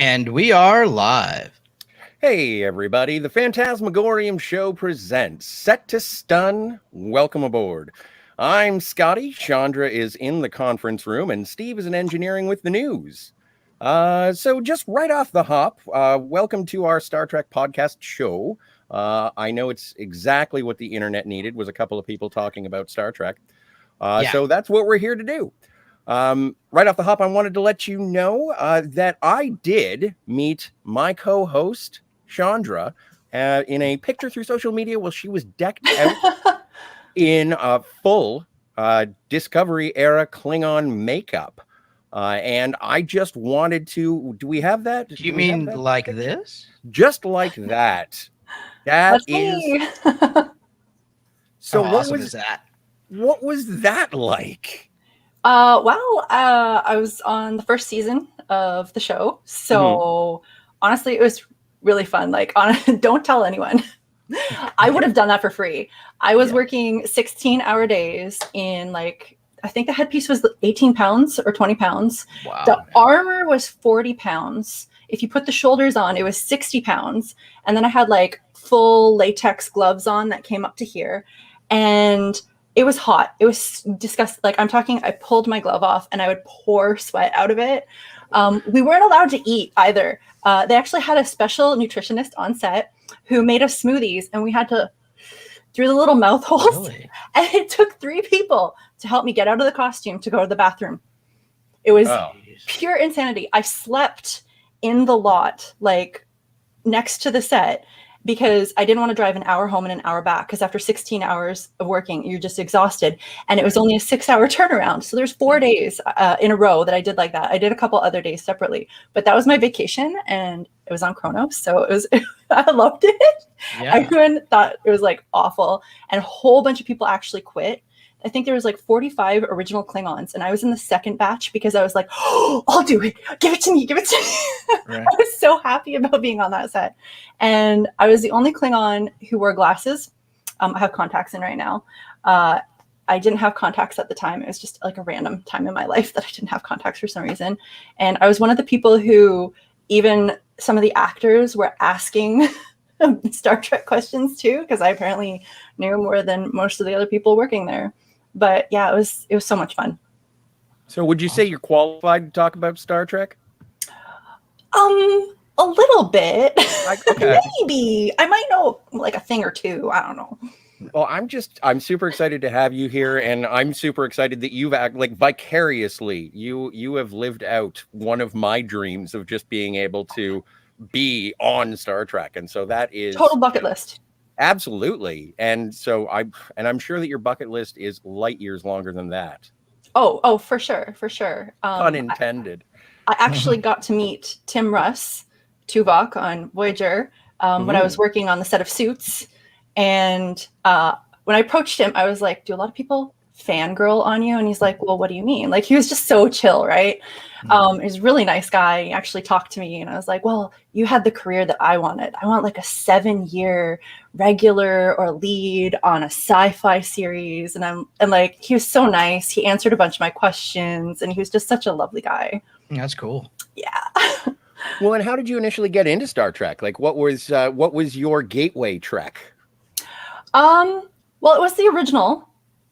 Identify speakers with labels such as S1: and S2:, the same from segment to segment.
S1: And we are live.
S2: Hey everybody, the Fantasmagorium show presents Set to Stun. Welcome aboard. I'm Scotty, Shondra is in the conference room, and Steve is in engineering with the news. So just right off the hop, welcome to our Star Trek podcast show. I know it's exactly what the internet needed, was a couple of people talking about Star Trek. So that's what we're here to do. Right off the hop, I wanted to let you know that I did meet my co-host, Shondra, in a picture through social media while she was decked out in a full Discovery era Klingon makeup. And I just wanted to, do we have that?
S1: Do you mean like picture? This?
S2: Just like that. That is.
S3: Me.
S2: So
S1: how awesome is that?
S2: What was that like?
S3: I was on the first season of the show. So honestly, it was really fun. Like, don't tell anyone. I would have done that for free. I was working 16-hour days in, like, I think the headpiece was 18 pounds or 20 pounds.
S1: Wow.
S3: The armor was 40 pounds. If you put the shoulders on, it was 60 pounds. And then I had like full latex gloves on that came up to here. And it was hot. It was disgusting. Like, I'm talking, I pulled my glove off and I would pour sweat out of it. We weren't allowed to eat either. They actually had a special nutritionist on set who made us smoothies, and we had to, through the little mouth holes.
S1: Really?
S3: And it took 3 people to help me get out of the costume to go to the bathroom. It was pure insanity. I slept in the lot, like next to the set, because I didn't want to drive an hour home and an hour back, because after 16 hours of working, you're just exhausted. And it was only a 6-hour turnaround. So there's 4 days in a row that I did like that. I did a couple other days separately, but that was my vacation, and it was on Chronos. So it was, I loved it.
S1: Yeah.
S3: Everyone thought it was like awful. And a whole bunch of people actually quit. I think there was like 45 original Klingons, and I was in the second batch because I was like, oh, I'll do it. Give it to me. Give it to me. Right. I was so happy about being on that set. And I was the only Klingon who wore glasses. I have contacts in right now. I didn't have contacts at the time. It was just like a random time in my life that I didn't have contacts for some reason. And I was one of the people who, even some of the actors were asking Star Trek questions too, because I apparently knew more than most of the other people working there. But yeah, it was so much fun.
S2: So would you say you're qualified to talk about Star Trek?
S3: A little bit.
S2: Okay.
S3: Maybe. I might know like a thing or two. I don't know.
S2: Well, I'm super excited to have you here, and I'm super excited that you've like vicariously, you have lived out one of my dreams of just being able to be on Star Trek. And so that is
S3: total bucket list.
S2: Absolutely. And so I'm sure that your bucket list is light years longer than that.
S3: Oh, for sure.
S2: Pun intended.
S3: I actually got to meet Tim Russ, Tuvok on Voyager, when I was working on the set of Suits. And when I approached him, I was like, do a lot of people fangirl on you? And he's like, well, what do you mean? Like, he was just so chill, right? He's a really nice guy. He actually talked to me, and I was like, well, you had the career that I wanted. I want like a 7-year regular or lead on a sci-fi series. And like, he was so nice. He answered a bunch of my questions, and he was just such a lovely guy.
S1: That's cool.
S3: Yeah.
S2: Well, and how did you initially get into Star Trek? Like, what was your gateway Trek?
S3: Well, it was the original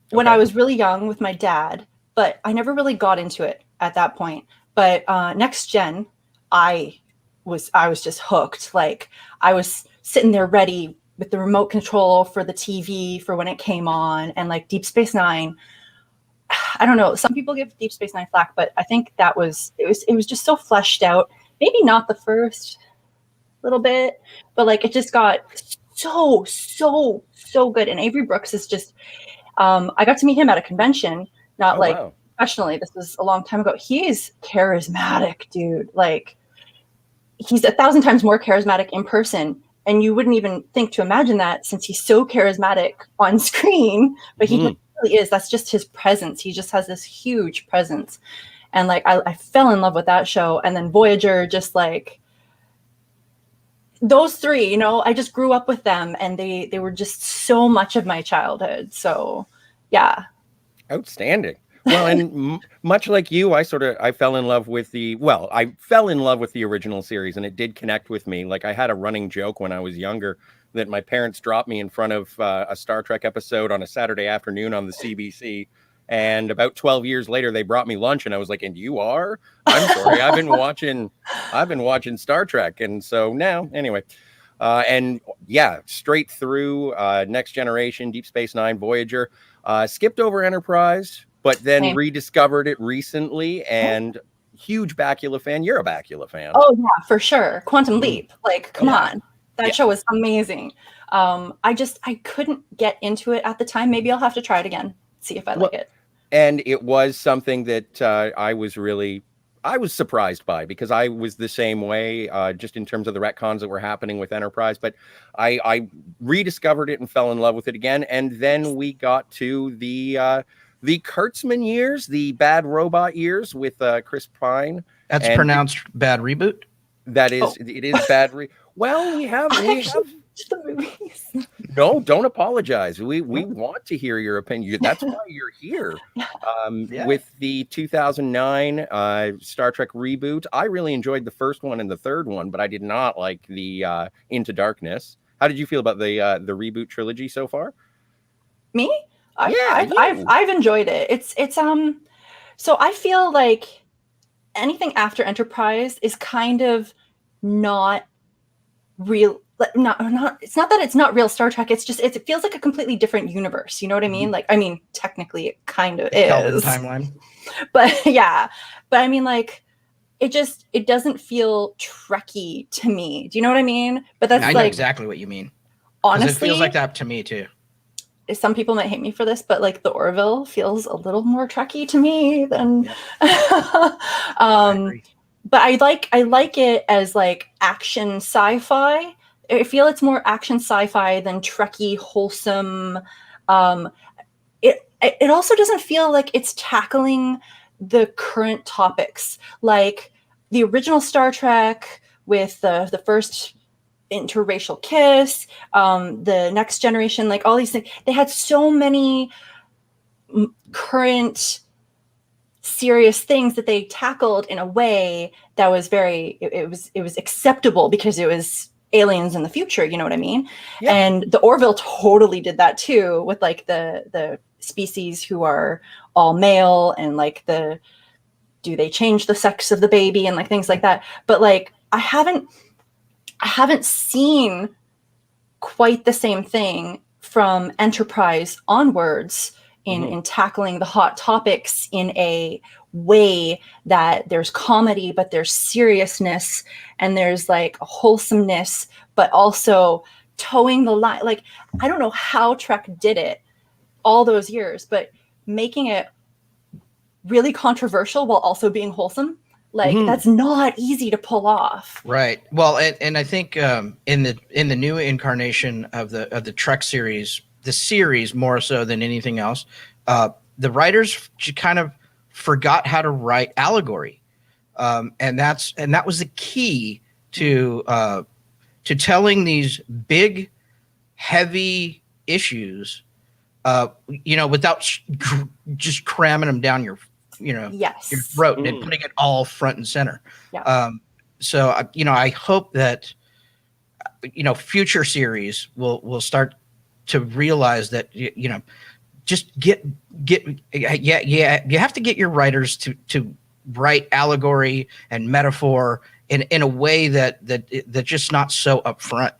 S3: when I was really young with my dad, but I never really got into it at that point. But Next Gen, I was just hooked. Like, I was sitting there ready with the remote control for the TV for when it came on, and like Deep Space Nine. I don't know. Some people give Deep Space Nine flack, but I think it was just so fleshed out. Maybe not the first little bit, but like it just got so good. And Avery Brooks is just, I got to meet him at a convention, not professionally. This was a long time ago. He is charismatic, dude. Like, he's 1,000 times more charismatic in person. And you wouldn't even think to imagine that, since he's so charismatic on screen, but he really is. That's just his presence. He just has this huge presence. And like, I fell in love with that show. And then Voyager, just like, those three, you know, I just grew up with them, and they were just so much of my childhood. So yeah.
S2: Outstanding. Well, and much like you, I fell in love with I fell in love with the original series, and it did connect with me. Like, I had a running joke when I was younger that my parents dropped me in front of a Star Trek episode on a Saturday afternoon on the CBC. And about 12 years later, they brought me lunch, and I was like, "And you are? I'm sorry, I've been watching Star Trek." And so now, anyway, and yeah, straight through Next Generation, Deep Space Nine, Voyager, skipped over Enterprise, but then rediscovered it recently, and huge Bakula fan. You're a Bakula fan.
S3: Oh yeah, for sure. Quantum Leap. Like, come on. That show was amazing. I couldn't get into it at the time. Maybe I'll have to try it again, see if I like it.
S2: And it was something that I was surprised by, because I was the same way, just in terms of the retcons that were happening with Enterprise. But I rediscovered it and fell in love with it again. And then we got to the Kurtzman years, the Bad Robot years with Chris Pine.
S1: That's pronounced Bad Reboot.
S2: That is, it is Bad. Well, we have
S3: the movies.
S2: No, don't apologize. We want to hear your opinion. That's why you're here. With the 2009 Star Trek reboot, I really enjoyed the first one and the third one, but I did not like the Into Darkness. How did you feel about the reboot trilogy so far?
S3: Me? I've enjoyed it. It's so I feel like anything after Enterprise is kind of not real. Not it's not that it's not real Star Trek, it's just it feels like a completely different universe, you know what I mean? Like, I mean, technically it kind of is
S1: timeline,
S3: but I mean, like, it doesn't feel Trekky to me, do you know what I mean? But that's, I know
S1: exactly what you mean.
S3: Honestly,
S1: it feels like that to me too.
S3: Some people might hate me for this, but like the Orville feels a little more Trekky to me than but I like it as like action sci-fi. I feel it's more action sci-fi than Trekky wholesome. It also doesn't feel like it's tackling the current topics, like the original Star Trek with the first interracial kiss, the Next Generation, like all these things. They had so many current serious things that they tackled in a way that was it was acceptable because it was aliens in the future, you know what I mean? Yeah. And the Orville totally did that too, with like the species who are all male, and like do they change the sex of the baby and like things like that. But like I haven't seen quite the same thing from Enterprise onwards in tackling the hot topics in a way that there's comedy, but there's seriousness, and there's like a wholesomeness, but also towing the line. Like, I don't know how Trek did it all those years, but making it really controversial while also being wholesome. Like, that's not easy to pull off.
S1: Right. Well, and I think in the new incarnation of the Trek series, the series more so than anything else, the writers kind of forgot how to write allegory, and that was the key to telling these big, heavy issues, without just cramming them down your throat and putting it all front and center. Yeah. So I hope that future series will start to realize that just you have to get your writers to write allegory and metaphor in a way that just not so upfront.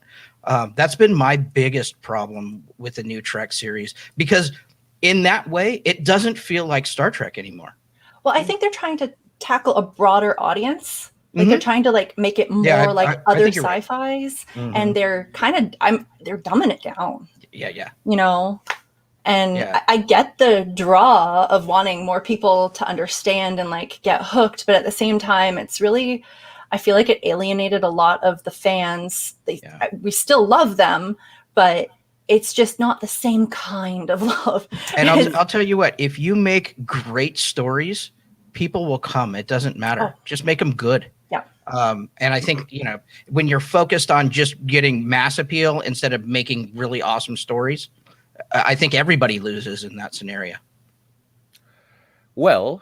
S1: That's been my biggest problem with the new Trek series, because in that way it doesn't feel like Star Trek anymore.
S3: Well, I think they're trying to tackle a broader audience. Like they're trying to like make it more like other sci-fis, right. And they're they're dumbing it down.
S1: Yeah.
S3: And I get the draw of wanting more people to understand and like get hooked, but at the same time, it's really, I feel like it alienated a lot of the fans. We still love them, but it's just not the same kind of love.
S1: And I'll tell you what, if you make great stories, people will come. It doesn't matter. Just make them good.
S3: Yeah.
S1: And I think, when you're focused on just getting mass appeal instead of making really awesome stories, I think everybody loses in that scenario.
S2: Well,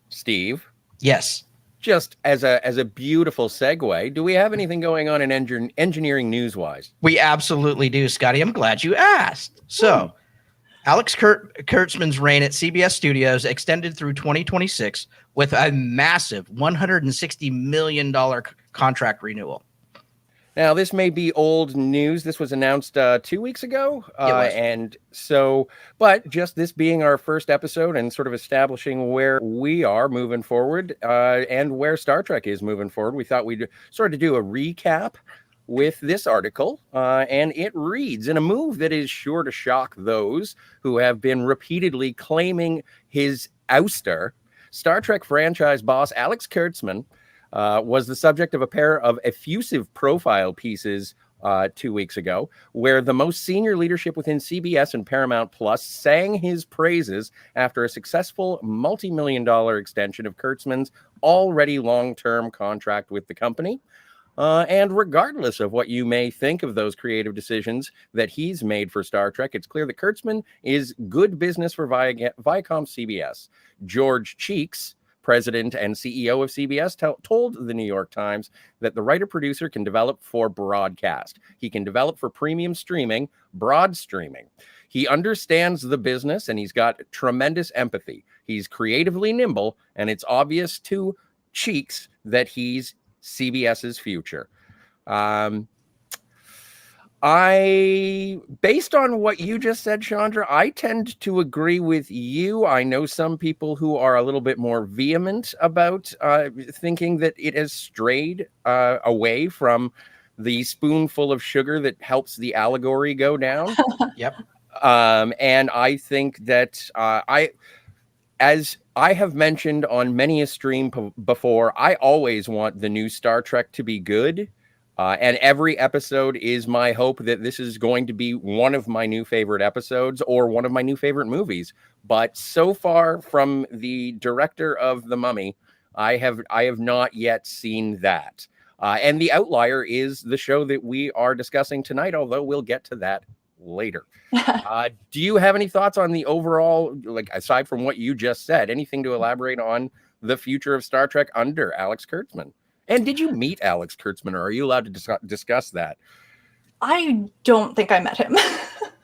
S2: Steve,
S1: Yes.
S2: just as a beautiful segue, do we have anything going on in engineering news-wise?
S1: We absolutely do, Scotty. I'm glad you asked. So, Alex Kurtzman's reign at CBS Studios extended through 2026 with a massive $160 million contract renewal.
S2: Now, this may be old news. This was announced 2 weeks ago.
S1: was.
S2: And so, but just this being our first episode and sort of establishing where we are moving forward and where Star Trek is moving forward, we thought we'd sort of do a recap with this article. And it reads, in a move that is sure to shock those who have been repeatedly claiming his ouster, Star Trek franchise boss Alex Kurtzman was the subject of a pair of effusive profile pieces 2 weeks ago, where the most senior leadership within CBS and Paramount Plus sang his praises after a successful multi-million-dollar extension of Kurtzman's already long-term contract with the company. And regardless of what you may think of those creative decisions that he's made for Star Trek, it's clear that Kurtzman is good business for Viacom CBS. George Cheeks, president and CEO of CBS, told the New York Times that the writer-producer can develop for broadcast. He can develop for premium streaming, broad streaming. He understands the business and he's got tremendous empathy. He's creatively nimble, and it's obvious to Cheeks that he's CBS's future. Based on what you just said, Shondra, I tend to agree with you. I know some people who are a little bit more vehement about thinking that it has strayed away from the spoonful of sugar that helps the allegory go down.
S1: Yep.
S2: And I think that as I have mentioned on many a stream before, I always want the new Star Trek to be good. And every episode is my hope that this is going to be one of my new favorite episodes or one of my new favorite movies. But so far from the director of The Mummy, I have not yet seen that. And the outlier is the show that we are discussing tonight, although we'll get to that later. Do you have any thoughts on the overall, like aside from what you just said, anything to elaborate on the future of Star Trek under Alex Kurtzman? And did you meet Alex Kurtzman, or are you allowed to discuss that?
S3: I don't think I met him.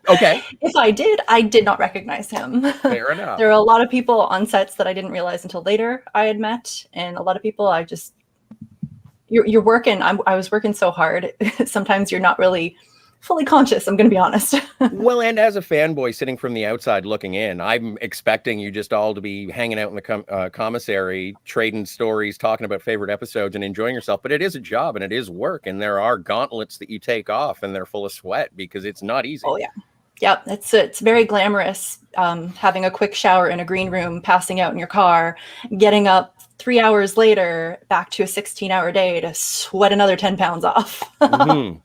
S2: Okay.
S3: If I did not recognize him.
S2: Fair enough.
S3: There are a lot of people on sets that I didn't realize until later I had met, and a lot of people you're working. I was working so hard. Sometimes you're not really fully conscious, I'm going to be honest.
S2: Well, and as a fanboy sitting from the outside looking in, I'm expecting you just all to be hanging out in the commissary, trading stories, talking about favorite episodes and enjoying yourself. But it is a job and it is work. And there are gauntlets that you take off and they're full of sweat because it's not easy.
S3: Oh, yeah. Yep. It's very glamorous. Having a quick shower in a green room, passing out in your car, getting up 3 hours later, back to a 16-hour day to sweat another 10 pounds off.
S2: Mm-hmm.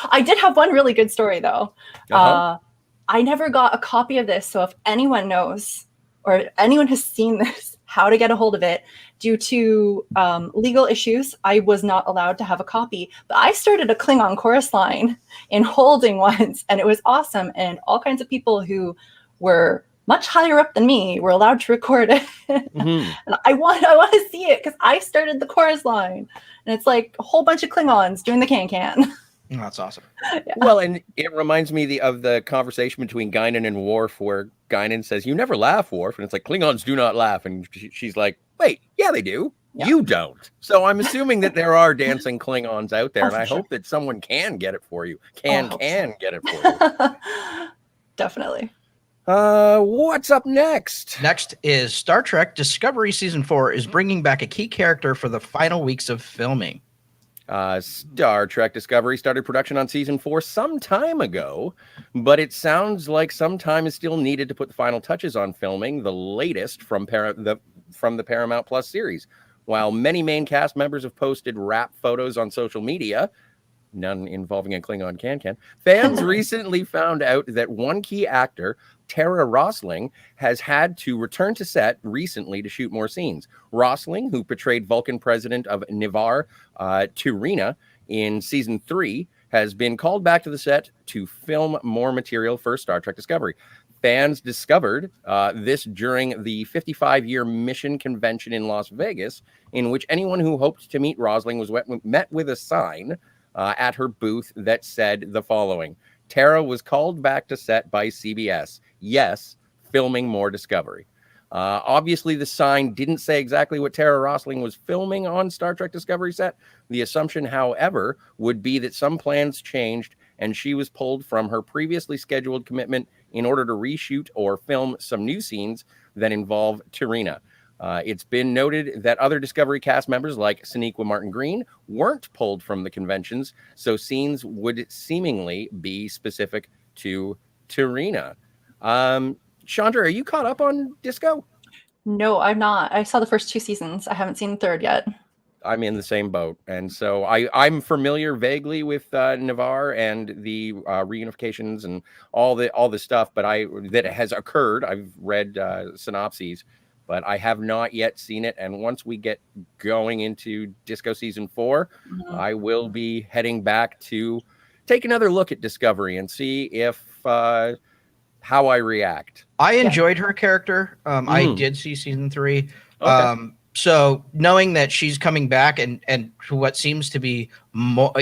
S3: I did have one really good story, though. I never got a copy of this. So if anyone knows or anyone has seen this, how to get a hold of it, due to legal issues, I was not allowed to have a copy. But I started a Klingon chorus line in holding once, and it was awesome. And all kinds of people who were much higher up than me were allowed to record it.
S2: Mm-hmm.
S3: And I want to see it because I started the chorus line. And it's like a whole bunch of Klingons doing the can-can.
S1: Oh, that's awesome.
S3: Yeah.
S2: Well, and it reminds me of the conversation between Guinan and Worf, where Guinan says, "You never laugh, Worf," and it's like, "Klingons do not laugh," and she's like, "Wait, yeah, they do. Yeah. You don't." So I'm assuming that there are dancing Klingons out there, and I hope that someone can get it for you. Can get it for you.
S3: Definitely.
S2: What's up next?
S1: Next is Star Trek Discovery Season 4 is bringing back a key character for the final weeks of filming.
S2: Star Trek Discovery started production on season 4 some time ago, but it sounds like some time is still needed to put the final touches on filming the latest from the Paramount Plus series. While many main cast members have posted wrap photos on social media, none involving a Klingon can-can, fans recently found out that one key actor, Tara Rosling, has had to return to set recently to shoot more scenes. Rosling, who portrayed Vulcan president of Nivar, Turina, in season 3, has been called back to the set to film more material for Star Trek Discovery. Fans discovered this during the 55-year mission convention in Las Vegas, in which anyone who hoped to meet Rosling was met with a sign at her booth that said the following: Tara was called back to set by CBS. Yes, filming more Discovery. Obviously, the sign didn't say exactly what Tara Rosling was filming on Star Trek Discovery set. The assumption, however, would be that some plans changed and she was pulled from her previously scheduled commitment in order to reshoot or film some new scenes that involve T'Rina. It's been noted that other Discovery cast members like Sonequa Martin-Green weren't pulled from the conventions, so scenes would seemingly be specific to T'Rina. Shondra, are you caught up on Disco?
S3: No, I'm not. I saw the first 2 seasons. I haven't seen the third yet.
S2: I'm in the same boat, and so I'm familiar vaguely with Navarre and the reunifications and all the stuff, but that has occurred. I've read synopses, but I have not yet seen it. And once we get going into Disco season 4, I will be heading back to take another look at Discovery and see if how I react.
S1: I enjoyed her character. I did see season 3.
S2: Okay.
S1: So knowing that she's coming back and what seems to be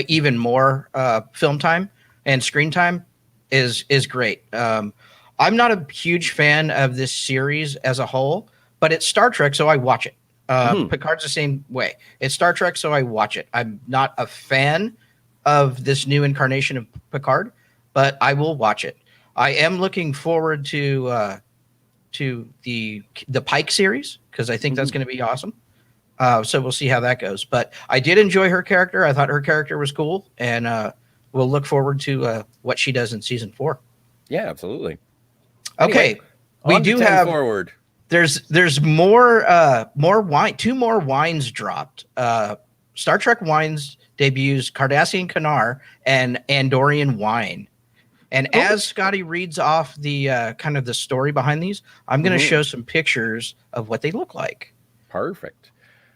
S1: even more film time and screen time is great. I'm not a huge fan of this series as a whole, but it's Star Trek, so I watch it. Picard's the same way. It's Star Trek, so I watch it. I'm not a fan of this new incarnation of Picard, but I will watch it. I am looking forward to the Pike series, because I think that's going to be awesome. So we'll see how that goes. But I did enjoy her character. I thought her character was cool, and we'll look forward to what she does in season 4.
S2: Yeah, absolutely.
S1: Okay,
S2: Anyway,
S1: we do have
S2: forward.
S1: There's more wine. 2 more wines dropped. Star Trek Wines debuts Cardassian Canar and Andorian wine. And as Scotty reads off the kind of the story behind these, I'm going to show some pictures of what they look like.
S2: Perfect.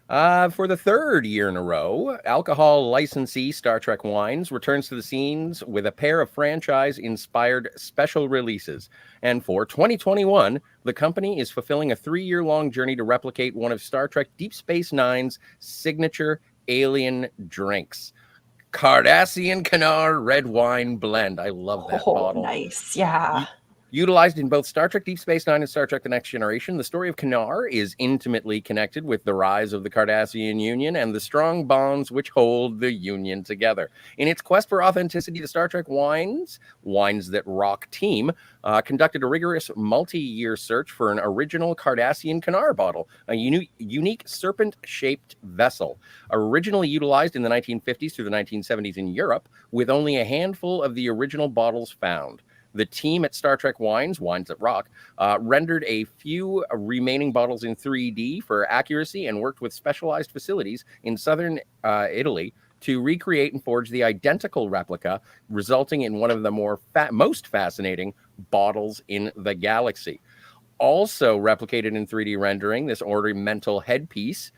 S2: For the 3rd year in a row, alcohol licensee Star Trek Wines returns to the scenes with a pair of franchise-inspired special releases. And for 2021, the company is fulfilling a 3-year-long journey to replicate one of Star Trek Deep Space Nine's signature alien drinks. Cardassian Canar Red Wine Blend. I love that bottle.
S3: Nice. Yeah.
S2: Utilized in both Star Trek Deep Space Nine and Star Trek The Next Generation, the story of Canar is intimately connected with the rise of the Cardassian Union and the strong bonds which hold the Union together. In its quest for authenticity, the Star Trek Wines That Rock team conducted a rigorous multi-year search for an original Cardassian Canar bottle, a unique serpent-shaped vessel, originally utilized in the 1950s through the 1970s in Europe, with only a handful of the original bottles found. The team at Star Trek Wines That Rock, rendered a few remaining bottles in 3D for accuracy and worked with specialized facilities in southern Italy to recreate and forge the identical replica, resulting in one of the most fascinating bottles in the galaxy. Also replicated in 3D rendering, this ornamental headpiece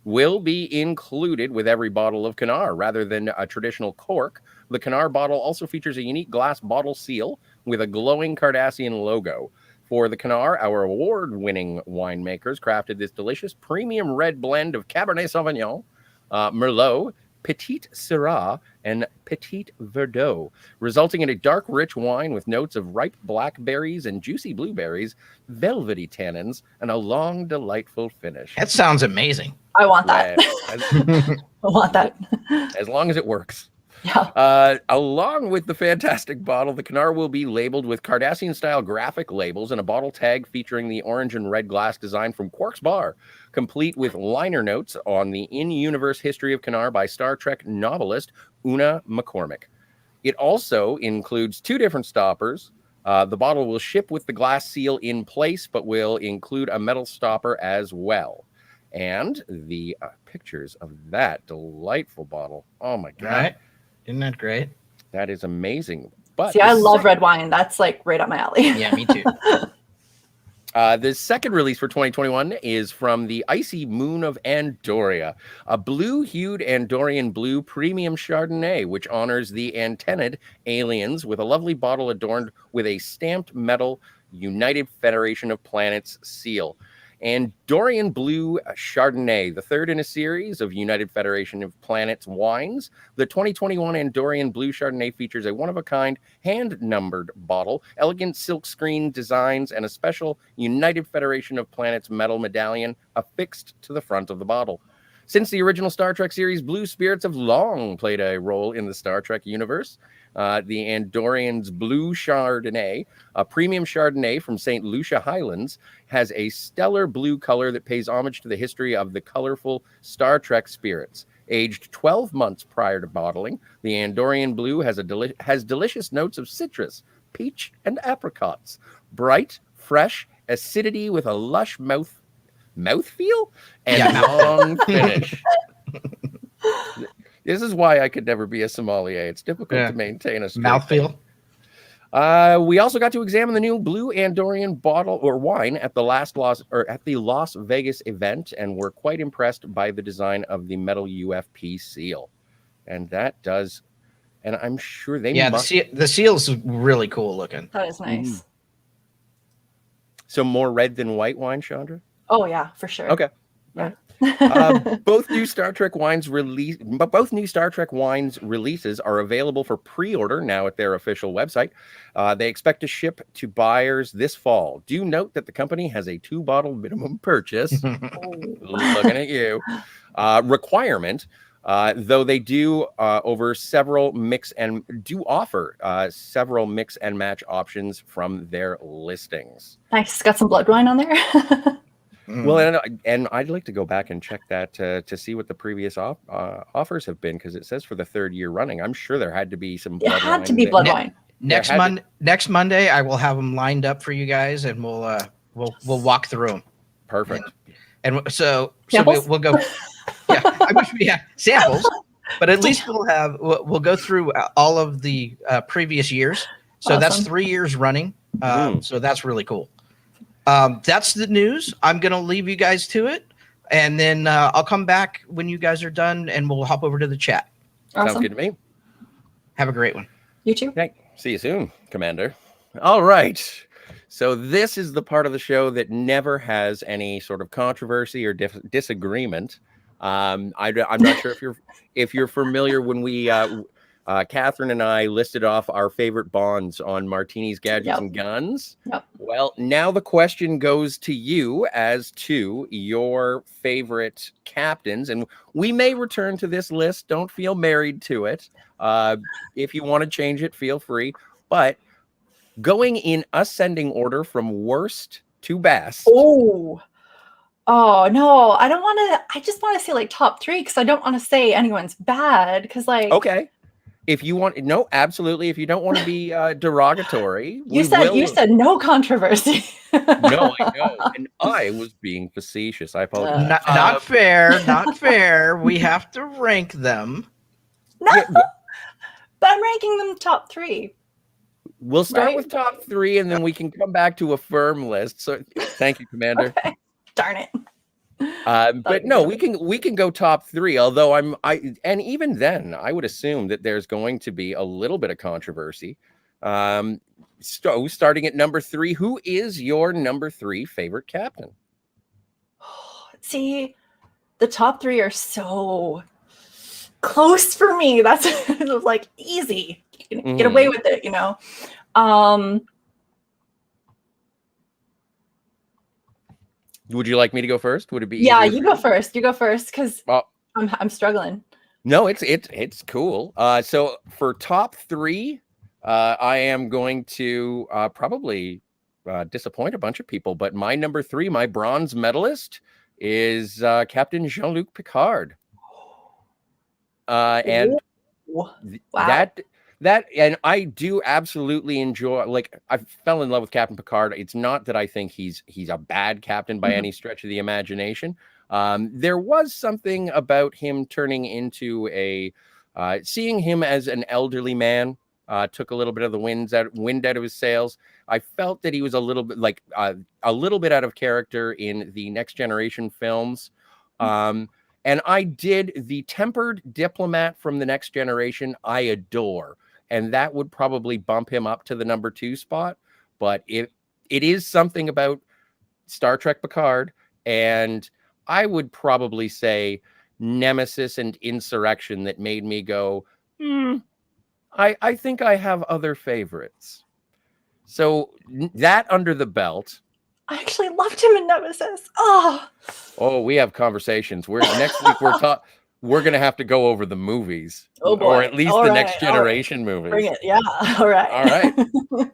S2: will be included with every bottle of Canar. Rather than a traditional cork, the Canar bottle also features a unique glass bottle seal with a glowing Cardassian logo. For the Canar, our award-winning winemakers crafted this delicious premium red blend of Cabernet Sauvignon, Merlot, Petit Syrah, and Petit Verdot, resulting in a dark, rich wine with notes of ripe blackberries and juicy blueberries, velvety tannins, and a long, delightful finish.
S1: That sounds amazing.
S3: I want that. I want that.
S2: As long as it works.
S3: Yeah.
S2: Along with the fantastic bottle, the Canar will be labeled with Cardassian-style graphic labels and a bottle tag featuring the orange and red glass design from Quark's Bar, complete with liner notes on the in-universe history of Canar by Star Trek novelist Una McCormick. It also includes 2 different stoppers. The bottle will ship with the glass seal in place, but will include a metal stopper as well. And the pictures of that delightful bottle. Oh, my God.
S1: Right? Isn't that great?
S2: That is amazing. But
S3: see, I love red wine. That's like right up my alley.
S1: Yeah, me too.
S2: The second release for 2021 is from the Icy Moon of Andoria, a blue-hued Andorian Blue Premium Chardonnay, which honors the antennid aliens with a lovely bottle adorned with a stamped metal United Federation of Planets seal. Andorian Blue Chardonnay, the third in a series of United Federation of Planets wines. The 2021 Andorian Blue Chardonnay features a one-of-a-kind, hand-numbered bottle, elegant silkscreen designs, and a special United Federation of Planets metal medallion affixed to the front of the bottle. Since the original Star Trek series, blue spirits have long played a role in the Star Trek universe. The Andorian's Blue Chardonnay, a premium Chardonnay from St. Lucia Highlands, has a stellar blue color that pays homage to the history of the colorful Star Trek spirits. Aged 12 months prior to bottling, the Andorian Blue has delicious notes of citrus, peach, and apricots. Bright, fresh, acidity with a lush mouthfeel and long finish. This is why I could never be a sommelier. It's difficult to maintain a
S1: mouthfeel.
S2: We also got to examine the new blue Andorian bottle or wine at the Las Vegas event, and we're quite impressed by the design of the metal UFP seal. And that does, and I'm sure they
S1: the seal's really cool looking.
S3: That is nice.
S2: So more red than white wine, Shondra?
S3: Oh yeah, for sure.
S2: Okay.
S3: Yeah.
S2: Both new Star Trek wines releases are available for pre-order now at their official website. They expect to ship to buyers this fall. Do note that the company has a 2-bottle minimum purchase. Looking at you. Requirement. Though they do offer several mix and match options from their listings.
S3: Nice. Got some blood wine on there.
S2: Well, and I'd like to go back and check that to see what the previous offers have been, because it says for the 3rd year running. I'm sure there had to be some blood wine.
S3: It had to be blood wine.
S1: Next Monday, I will have them lined up for you guys, and we'll walk through them.
S2: Perfect.
S1: And so
S3: Samples?
S1: we'll go. Yeah, I wish we had samples, but at least we'll go through all of the previous years. So
S3: Awesome.
S1: that's 3 years running. So that's really cool. That's the news. I'm going to leave you guys to it, and then I'll come back when you guys are done, and we'll hop over to the chat.
S3: Awesome.
S2: Sounds good to me.
S1: Have a great one.
S3: You too.
S2: Okay. See you soon, Commander. All right. So this is the part of the show that never has any sort of controversy or disagreement. I'm not sure if you're familiar when we Catherine and I listed off our favorite bonds on Martini's Gadgets and Guns.
S3: Yep.
S2: Well, now the question goes to you as to your favorite captains, and we may return to this list. Don't feel married to it. If you want to change it, feel free. But going in ascending order from worst to best.
S3: Oh no, I don't want to. I just want to say like top 3, because I don't want to say anyone's bad. Because
S2: okay. If you want, no, absolutely. If you don't want to be derogatory,
S3: you said no controversy.
S2: No, I know, and I was being facetious. I apologize.
S1: Not fair. Not fair. We have to rank them.
S3: No, but I'm ranking them top 3.
S2: We'll start with top 3, and then we can come back to a firm list. So, thank you, Commander.
S3: Okay. Darn it.
S2: But no, we can go top 3. Although and even then, I would assume that there's going to be a little bit of controversy. So starting at number 3, who is your number 3 favorite captain?
S3: See, the top 3 are so close for me. That's like easy. You can get away with it, you know.
S2: Would you like me to go first? Would it be?
S3: Yeah, you go first. You go first, because I'm struggling.
S2: No, it's cool. So for top 3, I am going to probably disappoint a bunch of people, but my number 3, my bronze medalist, is Captain Jean-Luc Picard. And
S3: wow.
S2: that, and I do absolutely enjoy. Like, I fell in love with Captain Picard. It's not that I think he's a bad captain by any stretch of the imagination. There was something about him turning into seeing him as an elderly man took a little bit of the wind out of his sails. I felt that he was a little bit like a little bit out of character in the Next Generation films. And I did the tempered diplomat from the Next Generation. I adore, and that would probably bump him up to the number 2 spot. But it is something about Star Trek Picard, and I would probably say Nemesis and Insurrection that made me go, I think I have other favorites. So that under the belt.
S3: I actually loved him in Nemesis. Oh,
S2: we have conversations. Next week we're gonna have to go over the movies.
S3: Oh boy.
S2: Or at least
S3: all
S2: the
S3: right,
S2: Next Generation movies.
S3: Bring it. Yeah. All right.
S2: All right.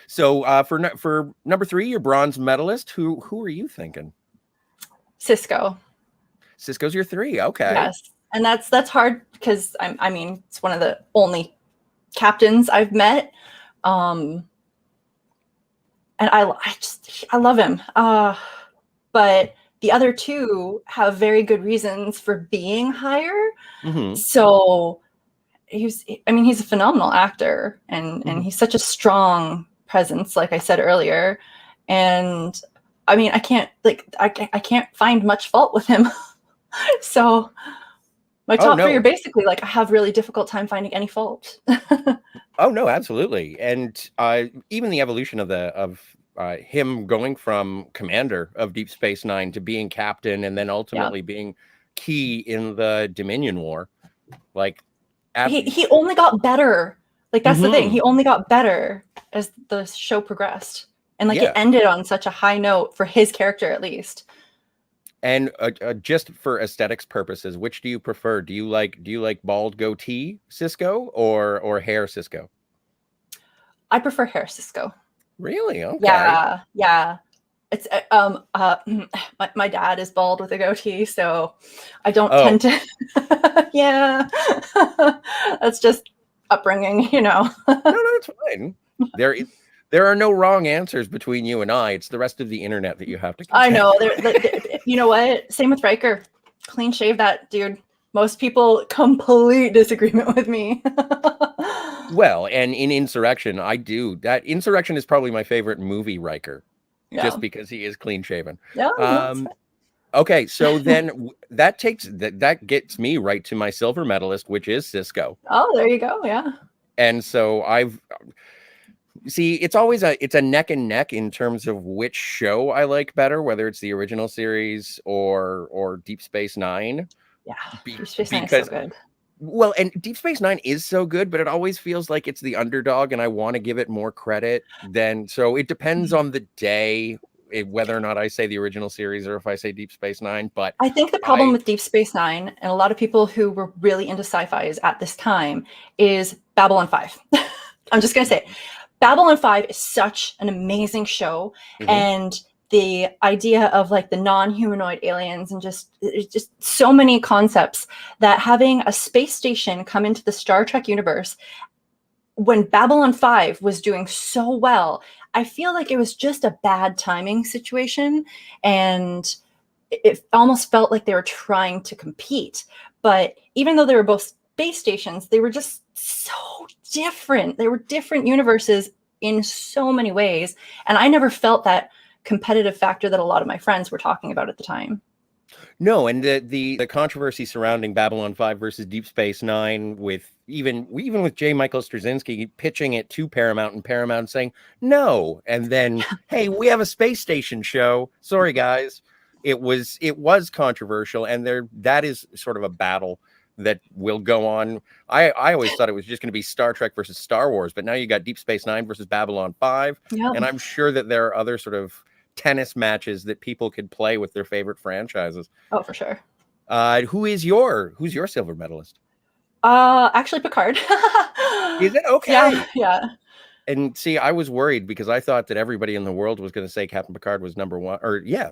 S2: So for number 3, your bronze medalist, who are you thinking?
S3: Cisco.
S2: Cisco's your 3. Okay.
S3: Yes. And that's hard because I mean, it's one of the only captains I've met. And I love him. But the other 2 have very good reasons for being higher.
S2: Mm-hmm.
S3: So he's a phenomenal actor, and he's such a strong presence, like I said earlier. And I mean, I can't find much fault with him. So my top 3 are basically like, I have really difficult time finding any fault.
S2: Oh no, absolutely. And even the evolution of him going from commander of Deep Space Nine to being captain, and then ultimately being key in the Dominion War, like
S3: he only got better. Like that's the thing. He only got better as the show progressed, and it ended on such a high note for his character, at least.
S2: And just for aesthetics purposes, which do you prefer? Do you like bald goatee Cisco or hair Cisco?
S3: I prefer hair Cisco.
S2: Really? Okay.
S3: Yeah. It's my dad is bald with a goatee, so I don't tend to. Yeah, that's just upbringing,
S2: No, it's fine. There are no wrong answers between you and I. It's the rest of the internet that you have to.
S3: I know. You know what? Same with Riker. Clean shave that dude. Most people complete disagreement with me.
S2: Well, and in Insurrection, I do. That Insurrection is probably my favorite movie Riker, just because he is clean shaven.
S3: Yeah.
S2: Okay, so then that gets me right to my silver medalist, which is Cisco.
S3: Oh, there you go. Yeah.
S2: And so it's always a neck and neck in terms of which show I like better, whether it's the original series or Deep Space Nine.
S3: Yeah, Deep Space Nine is so good.
S2: Well, and Deep Space Nine is so good, but it always feels like it's the underdog, and I want to give it more credit than. So it depends on the day whether or not I say the original series or if I say Deep Space Nine. But
S3: I think the problem with Deep Space Nine and a lot of people who were really into sci-fi at this time is Babylon 5. I'm just gonna say, Babylon 5 is such an amazing show, and the idea of like the non-humanoid aliens and just so many concepts that having a space station come into the Star Trek universe when Babylon 5 was doing so well, I feel like it was just a bad timing situation, and it almost felt like they were trying to compete. But even though they were both space stations, they were just so different. They were different universes in so many ways, and I never felt that competitive factor that a lot of my friends were talking about at the time.
S2: No, and the controversy surrounding Babylon 5 versus Deep Space Nine, with even with J. Michael Straczynski pitching it to Paramount and Paramount saying no, and then hey, we have a space station show. Sorry guys, it was controversial, and that is sort of a battle that will go on. I always thought it was just going to be Star Trek versus Star Wars, but now you got Deep Space Nine versus Babylon 5, and I'm sure that there are other sort of tennis matches that people could play with their favorite franchises.
S3: Oh, for sure.
S2: Who's your silver medalist?
S3: Actually Picard.
S2: Is it? Okay.
S3: Yeah.
S2: And see, I was worried because I thought that everybody in the world was going to say Captain Picard was number one,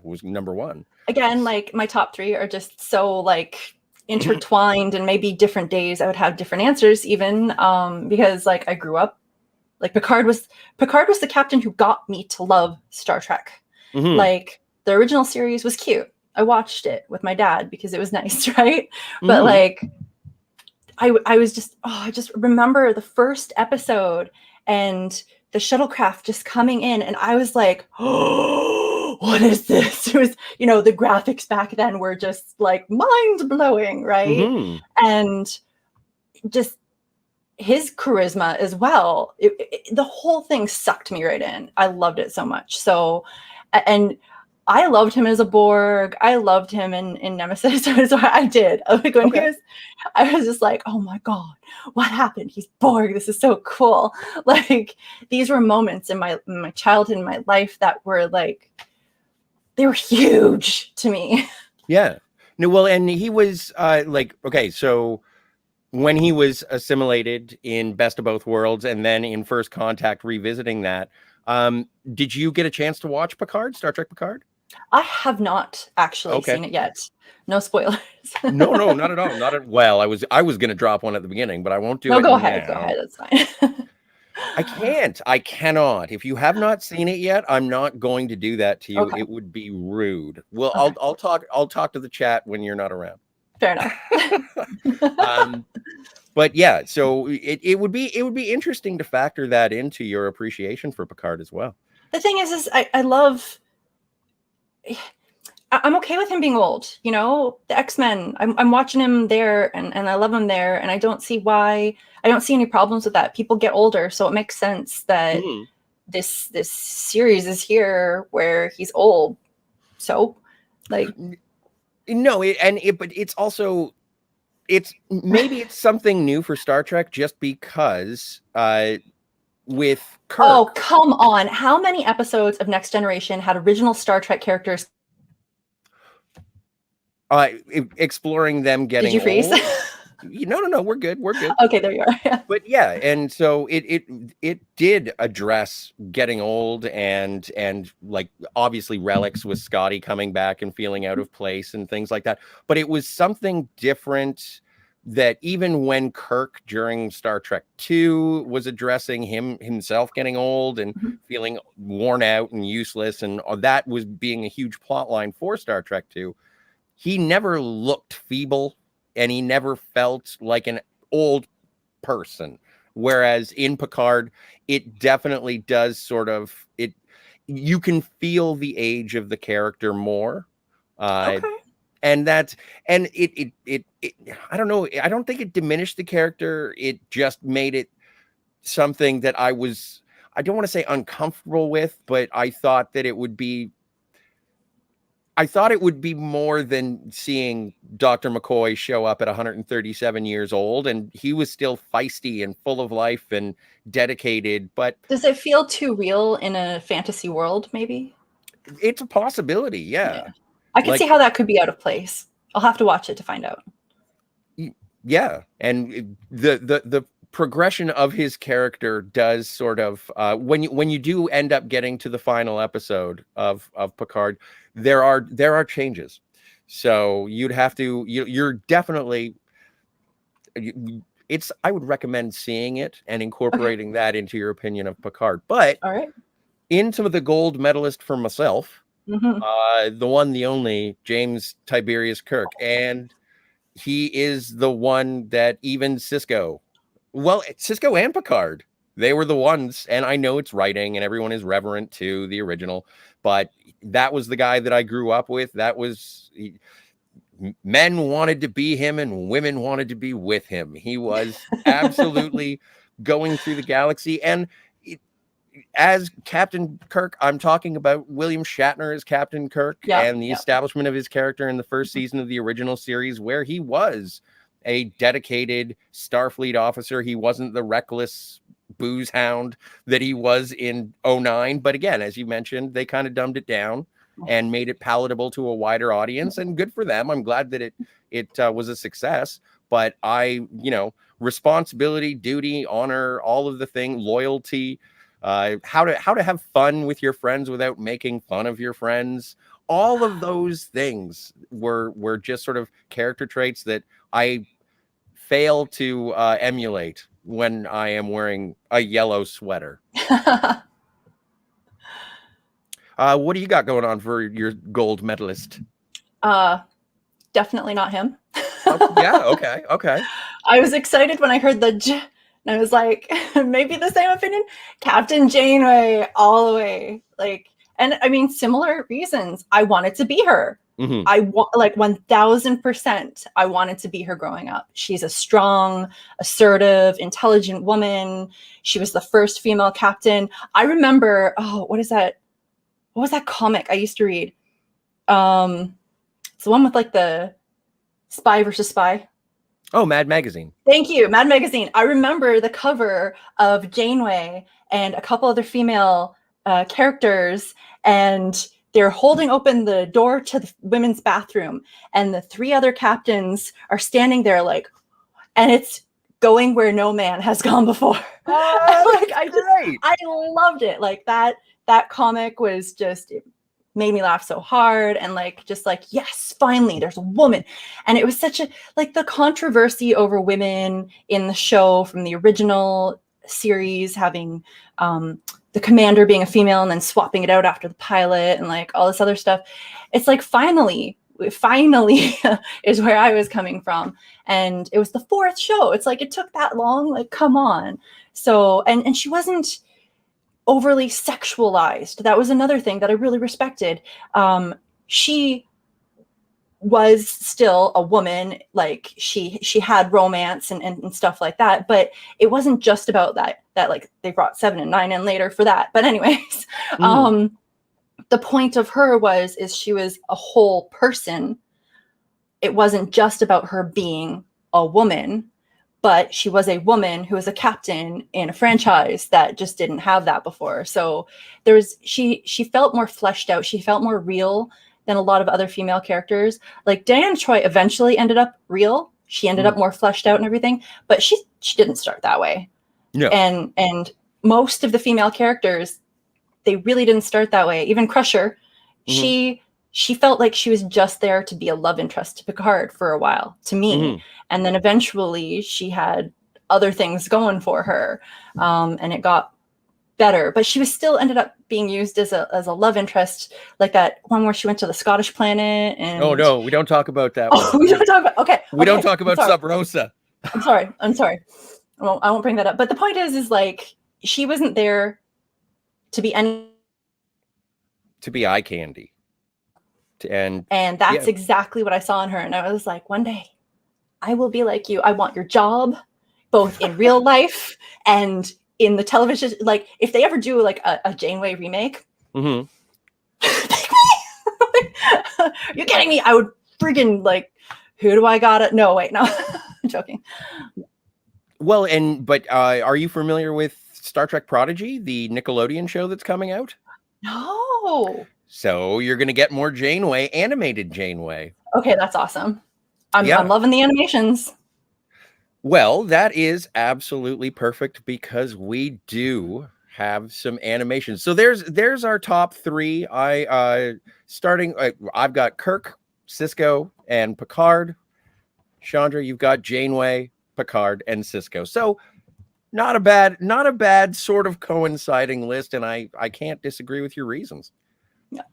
S2: was number one.
S3: Again, like my top 3 are just so like intertwined, and maybe different days I would have different answers even, because like I grew up, like Picard was the captain who got me to love Star Trek. Like the original series was cute. I watched it with my dad because it was nice, right? But like I was just, I just remember the first episode and the shuttlecraft just coming in, and I was like, oh, what is this? It was, the graphics back then were just like mind blowing, right?
S2: Mm-hmm.
S3: And just his charisma as well. The whole thing sucked me right in. I loved it so much. So, and I loved him as a Borg. I loved him in Nemesis. So I did. Like when I was just like, oh my God, what happened? He's Borg. This is so cool. Like, these were moments in my childhood, in my life, that were like, they were huge to me.
S2: Yeah. No, well, and he was okay, so when he was assimilated in Best of Both Worlds and then in First Contact revisiting that, did you get a chance to watch Picard, Star Trek Picard?
S3: I have not actually seen it yet. No spoilers.
S2: No, not at all. Well, I was going to drop one at the beginning, but I won't do it.
S3: Go ahead. That's fine.
S2: I cannot. If you have not seen it yet, I'm not going to do that to you.
S3: Okay.
S2: It would be rude. Well,
S3: Okay.
S2: I'll talk to the chat when you're not around.
S3: Fair enough.
S2: But yeah, so it would be interesting to factor that into your appreciation for Picard as well.
S3: The thing is I love. I'm okay with him being old. The X-Men. I'm watching him there, and I love him there, and I don't see any problems with that. People get older, so it makes sense that this series is here where he's old. So, like.
S2: No, but it's also, maybe it's something new for Star Trek just because with Kirk.
S3: Oh, come on. How many episodes of Next Generation had original Star Trek characters?
S2: Exploring them getting
S3: Did you freeze?
S2: old. No, we're good.
S3: Okay, there you are.
S2: But yeah, and so it did address getting old and like obviously relics with Scotty coming back and feeling out of place and things like that. But it was something different that even when Kirk during Star Trek II was addressing himself getting old and feeling worn out and useless, and that was being a huge plot line for Star Trek II, he never looked feeble. And he never felt like an old person. Whereas in Picard, it definitely does sort of you can feel the age of the character more.
S3: Okay.
S2: And it I don't know. I don't think it diminished the character. It just made it something that I don't want to say uncomfortable with, but I thought it would be more than seeing Dr. McCoy show up at 137 years old, and he was still feisty and full of life and dedicated. But
S3: does it feel too real in a fantasy world? Maybe
S2: it's a possibility. Yeah.
S3: I can see how that could be out of place. I'll have to watch it to find out.
S2: Yeah, and the progression of his character does sort of when you do end up getting to the final episode of Picard, there are changes. So you're definitely I would recommend seeing it and incorporating that into your opinion of Picard. But
S3: all right,
S2: into the gold medalist for myself, the one, the only James Tiberius Kirk, and he is the one that even Cisco and Picard, they were the ones, and I know it's writing and everyone is reverent to the original, but that was the guy that I grew up with. Men wanted to be him and women wanted to be with him. He was absolutely going through the galaxy. And as Captain Kirk, I'm talking about William Shatner as Captain Kirk and the establishment of his character in the first season of the original series, where he was a dedicated Starfleet officer. He wasn't the reckless booze hound that he was in 09. But again, as you mentioned, they kind of dumbed it down and made it palatable to a wider audience, and good for them. I'm glad that it was a success. But responsibility, duty, honor, all of the thing, loyalty, how to have fun with your friends without making fun of your friends. All of those things were just sort of character traits that I fail to emulate when I am wearing a yellow sweater. What do you got going on for your gold medalist?
S3: Definitely not him.
S2: Yeah. Okay.
S3: I was excited when I heard the J, and I was like, maybe the same opinion. Captain Janeway, all the way. Like, and I mean, similar reasons. I wanted to be her.
S2: Mhm.
S3: I want, like, 1000%. I wanted to be her growing up. She's a strong, assertive, intelligent woman. She was the first female captain. I remember, what is that? What was that comic I used to read? It's the one with like the spy versus spy.
S2: Oh, Mad Magazine.
S3: Thank you, Mad Magazine. I remember the cover of Janeway and a couple other female characters, and they're holding open the door to the women's bathroom, and the 3 other captains are standing there like, and it's going where no man has gone before.
S2: Oh,
S3: Like, I loved it. Like that comic was just, it made me laugh so hard, and like, just like, yes, finally there's a woman. And it was such a, like, the controversy over women in the show from the original series, having the commander being a female and then swapping it out after the pilot, and like all this other stuff. It's like, finally is where I was coming from. And it was the 4th show. It's like, it took that long, like, come on. So, and she wasn't overly sexualized. That was another thing that I really respected. She was still a woman, like she had romance and stuff like that, but it wasn't just about that like they brought 7 and 9 in later for that. But anyways, the point of her is she was a whole person. It wasn't just about her being a woman, but she was a woman who was a captain in a franchise that just didn't have that before. So she felt more fleshed out. She felt more real than a lot of other female characters. Like Diane Troy eventually ended up real. She ended up more fleshed out and everything, but she didn't start that way.
S2: No.
S3: And most of the female characters, they really didn't start that way. Even Crusher, she felt like she was just there to be a love interest to Picard for a while, to me. And then eventually she had other things going for her, and it got better. But she was still ended up being used as a love interest, like that one where she went to the Scottish planet. And
S2: oh no, we don't talk about that.
S3: We don't talk about. Okay,
S2: we don't talk about Sub Rosa.
S3: I'm sorry. I won't bring that up. But the point is like, she wasn't there to be
S2: eye candy. And
S3: that's exactly what I saw in her. And I was like, one day I will be like you. I want your job, both in real life and in the television. Like, if they ever do like a Janeway remake,
S2: mm-hmm.
S3: You're kidding me? I would friggin' like, who do I gotta? No, wait, no, I'm joking.
S2: Well, but are you familiar with Star Trek Prodigy, the Nickelodeon show that's coming out?
S3: No.
S2: So you're going to get more Janeway, animated Janeway.
S3: Okay, that's awesome. I'm loving the animations.
S2: Well, that is absolutely perfect because we do have some animations. So there's our top 3. I've got Kirk, Sisko, and Picard. Shondra, you've got Janeway, Picard, and Sisko. So not a bad sort of coinciding list, and I can't disagree with your reasons. Yeah.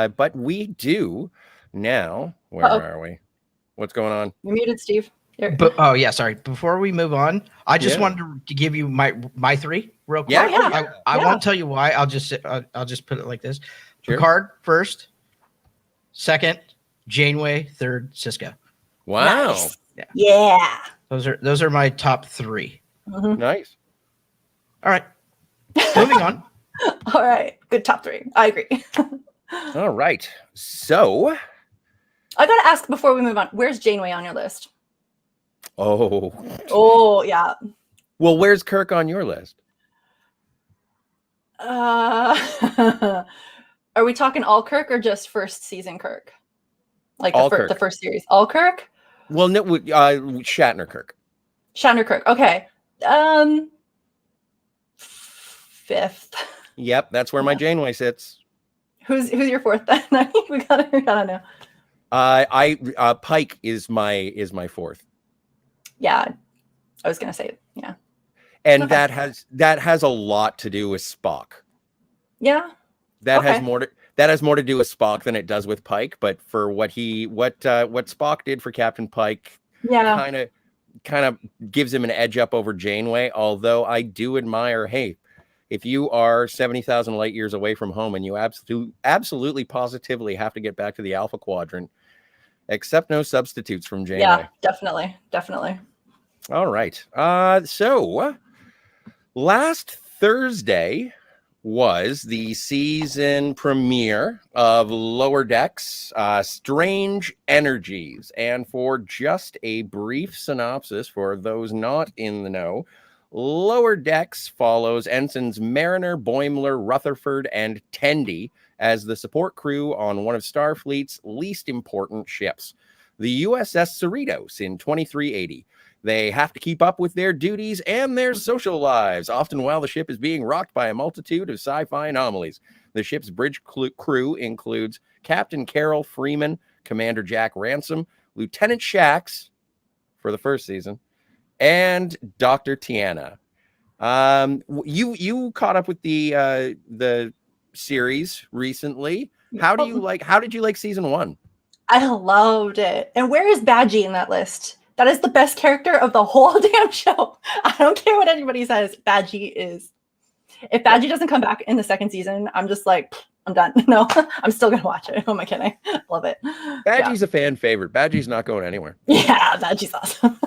S2: But we do now. Where are we? What's going on?
S3: You're muted, Steve.
S1: Sorry. Before we move on, I just wanted to give you my 3 real quick. I won't tell you why. I'll just put it like this: sure. Picard first, second Janeway, third Sisko.
S2: Wow.
S3: Nice. Yeah.
S1: Those are my top 3.
S3: Mm-hmm.
S2: Nice.
S1: All right. Moving on.
S3: All right. Good top 3. I agree.
S2: All right. So
S3: I gotta ask before we move on, where's Janeway on your list?
S2: Oh
S3: yeah.
S2: Well, where's Kirk on your list?
S3: Are we talking all Kirk or just first season Kirk? Like the first series, all Kirk?
S2: Well, no, Shatner Kirk.
S3: Shatner Kirk. Okay. 5th.
S2: Yep, that's where my Janeway sits.
S3: Who's your 4th then? we gotta know.
S2: Pike is my 4th.
S3: Yeah, I was gonna say yeah.
S2: And that has a lot to do with Spock.
S3: Yeah.
S2: That has more to do with Spock than it does with Pike. But for what Spock did for Captain Pike, kind of kind of gives him an edge up over Janeway. Although I do admire, hey, if you are 70,000 light years away from home and you absolutely positively have to get back to the Alpha Quadrant, accept no substitutes from Janeway.
S3: Yeah, definitely. Definitely.
S2: All right. So last Thursday was the season premiere of Lower Decks, Strange Energies. And for just a brief synopsis for those not in the know, Lower Decks follows ensigns Mariner, Boimler, Rutherford, and Tendi as the support crew on one of Starfleet's least important ships, the USS Cerritos in 2380. They have to keep up with their duties and their social lives, often while the ship is being rocked by a multitude of sci-fi anomalies. The ship's bridge crew includes Captain Carol Freeman, Commander Jack Ransom, Lieutenant Shax for the first season, and Dr. Tiana. You caught up with the series recently. How did you like season 1?
S3: I loved it. And where is Badgie in that list? That is the best character of the whole damn show. I don't care what anybody says. Badgie is. If Badgie doesn't come back in the second season, I'm just like, I'm done. No, I'm still going to watch it. Who am I kidding? Love it.
S2: Badgie's a fan favorite. Badgie's not going anywhere.
S3: Yeah, Badgie's awesome.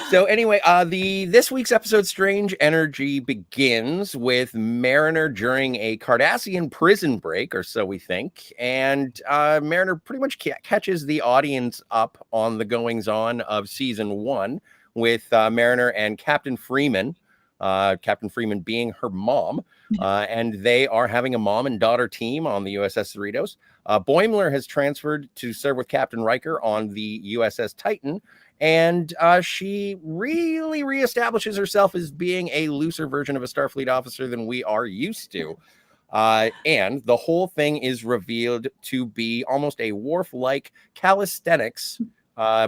S2: So anyway, this week's episode, Strange Energy, begins with Mariner during a Cardassian prison break, or so we think, and Mariner pretty much catches the audience up on the goings-on of season 1 with Mariner and Captain Freeman. Captain Freeman being her mom, and they are having a mom and daughter team on the USS Cerritos. Boimler has transferred to serve with Captain Riker on the USS Titan, and she really reestablishes herself as being a looser version of a Starfleet officer than we are used to. And the whole thing is revealed to be almost a Worf-like calisthenics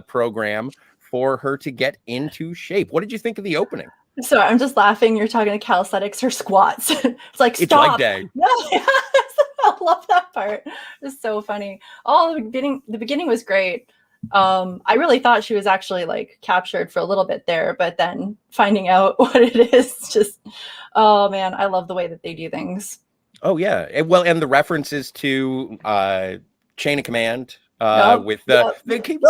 S2: program for her to get into shape. What did you think of the opening?
S3: Sorry, I'm just laughing. You're talking to calisthenics or squats. It's like, stop.
S2: It's leg day.
S3: No, I love that part. It's so funny. Oh, the beginning was great. I really thought she was actually like captured for a little bit there, but then finding out what it is, just, oh man, I love the way that they do things.
S2: Oh yeah. And the references to Chain of Command with they keep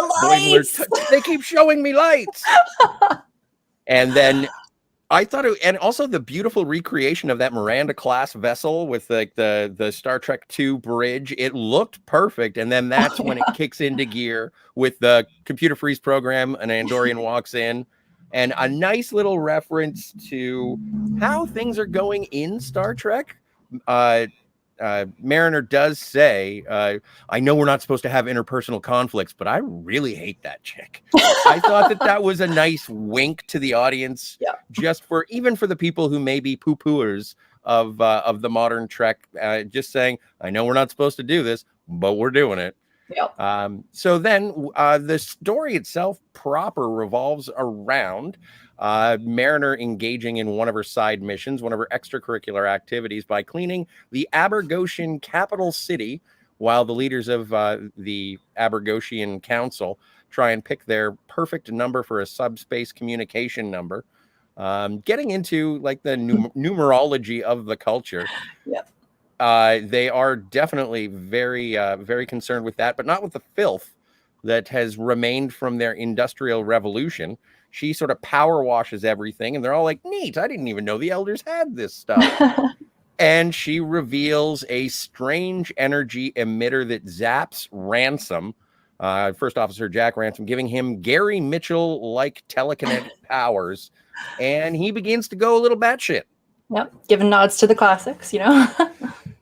S2: they keep showing me lights. And then I thought and also the beautiful recreation of that Miranda class vessel with like the Star Trek II bridge. It looked perfect. And then that's when it kicks into gear with the computer freeze program. An Andorian walks in, and a nice little reference to how things are going in Star Trek. Mariner does say, I know we're not supposed to have interpersonal conflicts, but I really hate that chick. I thought that was a nice wink to the audience, just even for the people who may be poo-pooers of the modern Trek, just saying, I know we're not supposed to do this, but we're doing it.
S3: Yep.
S2: So then the story itself proper revolves around Mariner engaging in one of her side missions, one of her extracurricular activities, by cleaning the Abergosian capital city, while the leaders of the Abergosian Council try and pick their perfect number for a subspace communication number, getting into like the numerology of the culture.
S3: Yep.
S2: They are definitely very, very concerned with that, but not with the filth that has remained from their industrial revolution. She sort of power washes everything, and they're all like, neat, I didn't even know the elders had this stuff. And she reveals a strange energy emitter that zaps Ransom, First Officer Jack Ransom, giving him Gary Mitchell-like telekinetic powers, and he begins to go a little batshit.
S3: Yep, giving nods to the classics, you know?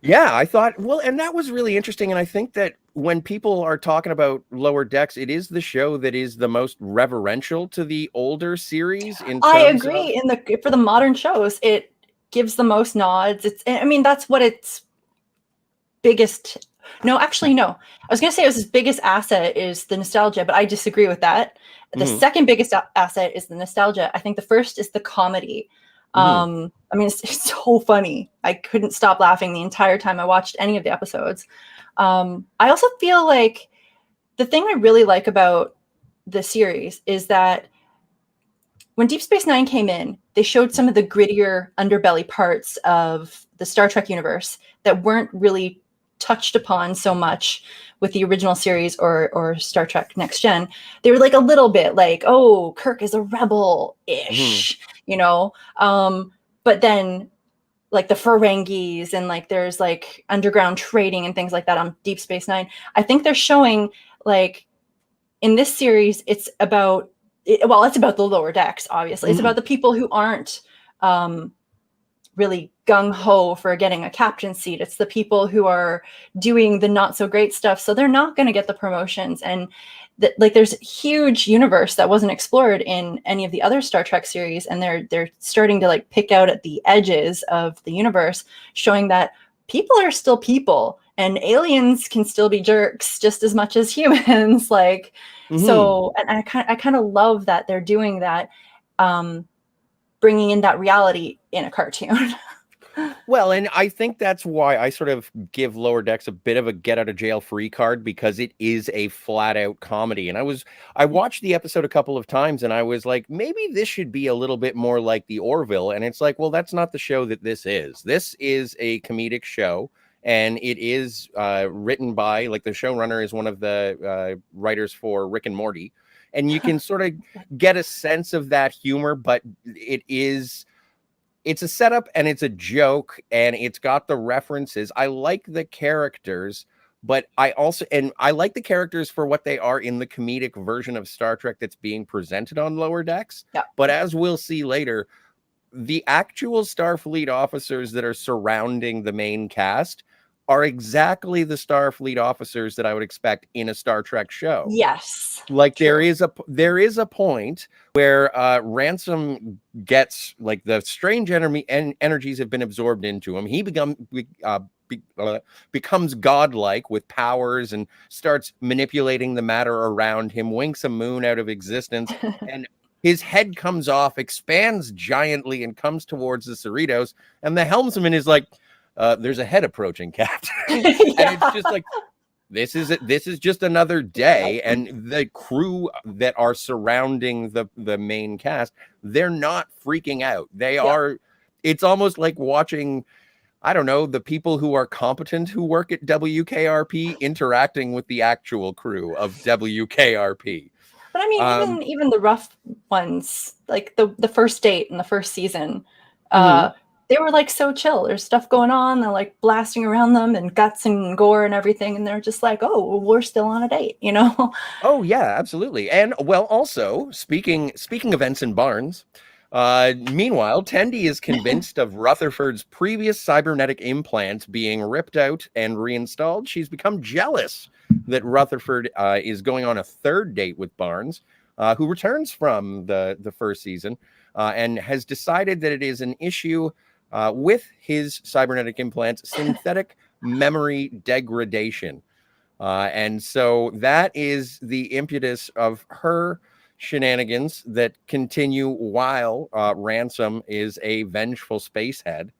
S2: Yeah, I thought, well, and that was really interesting. And I think that when people are talking about Lower Decks, it is the show that is the most reverential to the older series.
S3: I agree. For the modern shows, it gives the most nods. That's what its biggest. No, actually, no. I was going to say its biggest asset is the nostalgia, but I disagree with that. The second biggest asset is the nostalgia. I think the first is the comedy. It's so funny. I couldn't stop laughing the entire time I watched any of the episodes. I also feel like the thing I really like about the series is that when Deep Space Nine came in, they showed some of the grittier underbelly parts of the Star Trek universe that weren't really touched upon so much with the original series or Star Trek Next Gen. They were like a little bit like, oh, Kirk is a rebel-ish, you know? But then like the Ferengis and like there's like underground trading and things like that on Deep Space Nine. I think they're showing like in this series, it's about the lower decks, obviously. It's about the people who aren't really gung-ho for getting a captain seat. It's the people who are doing the not so great stuff, so they're not going to get the promotions. And like there's a huge universe that wasn't explored in any of the other Star Trek series, and they're starting to like pick out at the edges of the universe, showing that people are still people and aliens can still be jerks just as much as humans. Like so, and I kind of love that they're doing that, bringing in that reality in a cartoon.
S2: Well, and I think that's why I sort of give Lower Decks a bit of a get out of jail free card, because it is a flat out comedy. And I watched the episode a couple of times and I was like, maybe this should be a little bit more like the Orville. And it's like, well, that's not the show that this is. This is a comedic show. And it is written by, like, the showrunner is one of the writers for Rick and Morty. And you can sort of get a sense of that humor, but it's a setup and it's a joke and it's got the references. I like the characters, but I like the characters for what they are in the comedic version of Star Trek that's being presented on Lower Decks.
S3: Yeah.
S2: But as we'll see later, the actual Starfleet officers that are surrounding the main cast are exactly the Starfleet officers that I would expect in a Star Trek show.
S3: Yes.
S2: Like there is a point where Ransom gets, like, the strange energies have been absorbed into him. He becomes godlike with powers and starts manipulating the matter around him, winks a moon out of existence, and his head comes off, expands giantly, and comes towards the Cerritos. And the helmsman is like, there's a head approaching, Captain. And it's just like, this is just another day. And the crew that are surrounding the main cast, they're not freaking out. They are. It's almost like watching, I don't know, the people who are competent who work at WKRP interacting with the actual crew of WKRP.
S3: But I mean, even the rough ones, like the first date in the first season, they were like so chill. There's stuff going on. They're like blasting around them and guts and gore and everything. And they're just like, oh, we're still on a date, you know?
S2: Oh, yeah, absolutely. And well, also speaking of Ensign Barnes, meanwhile, Tendi is convinced of Rutherford's previous cybernetic implants being ripped out and reinstalled. She's become jealous that Rutherford is going on a third date with Barnes, who returns from the first season, and has decided that it is an issue with his cybernetic implants, synthetic memory degradation. And so that is the impetus of her shenanigans that continue while Ransom is a vengeful spacehead.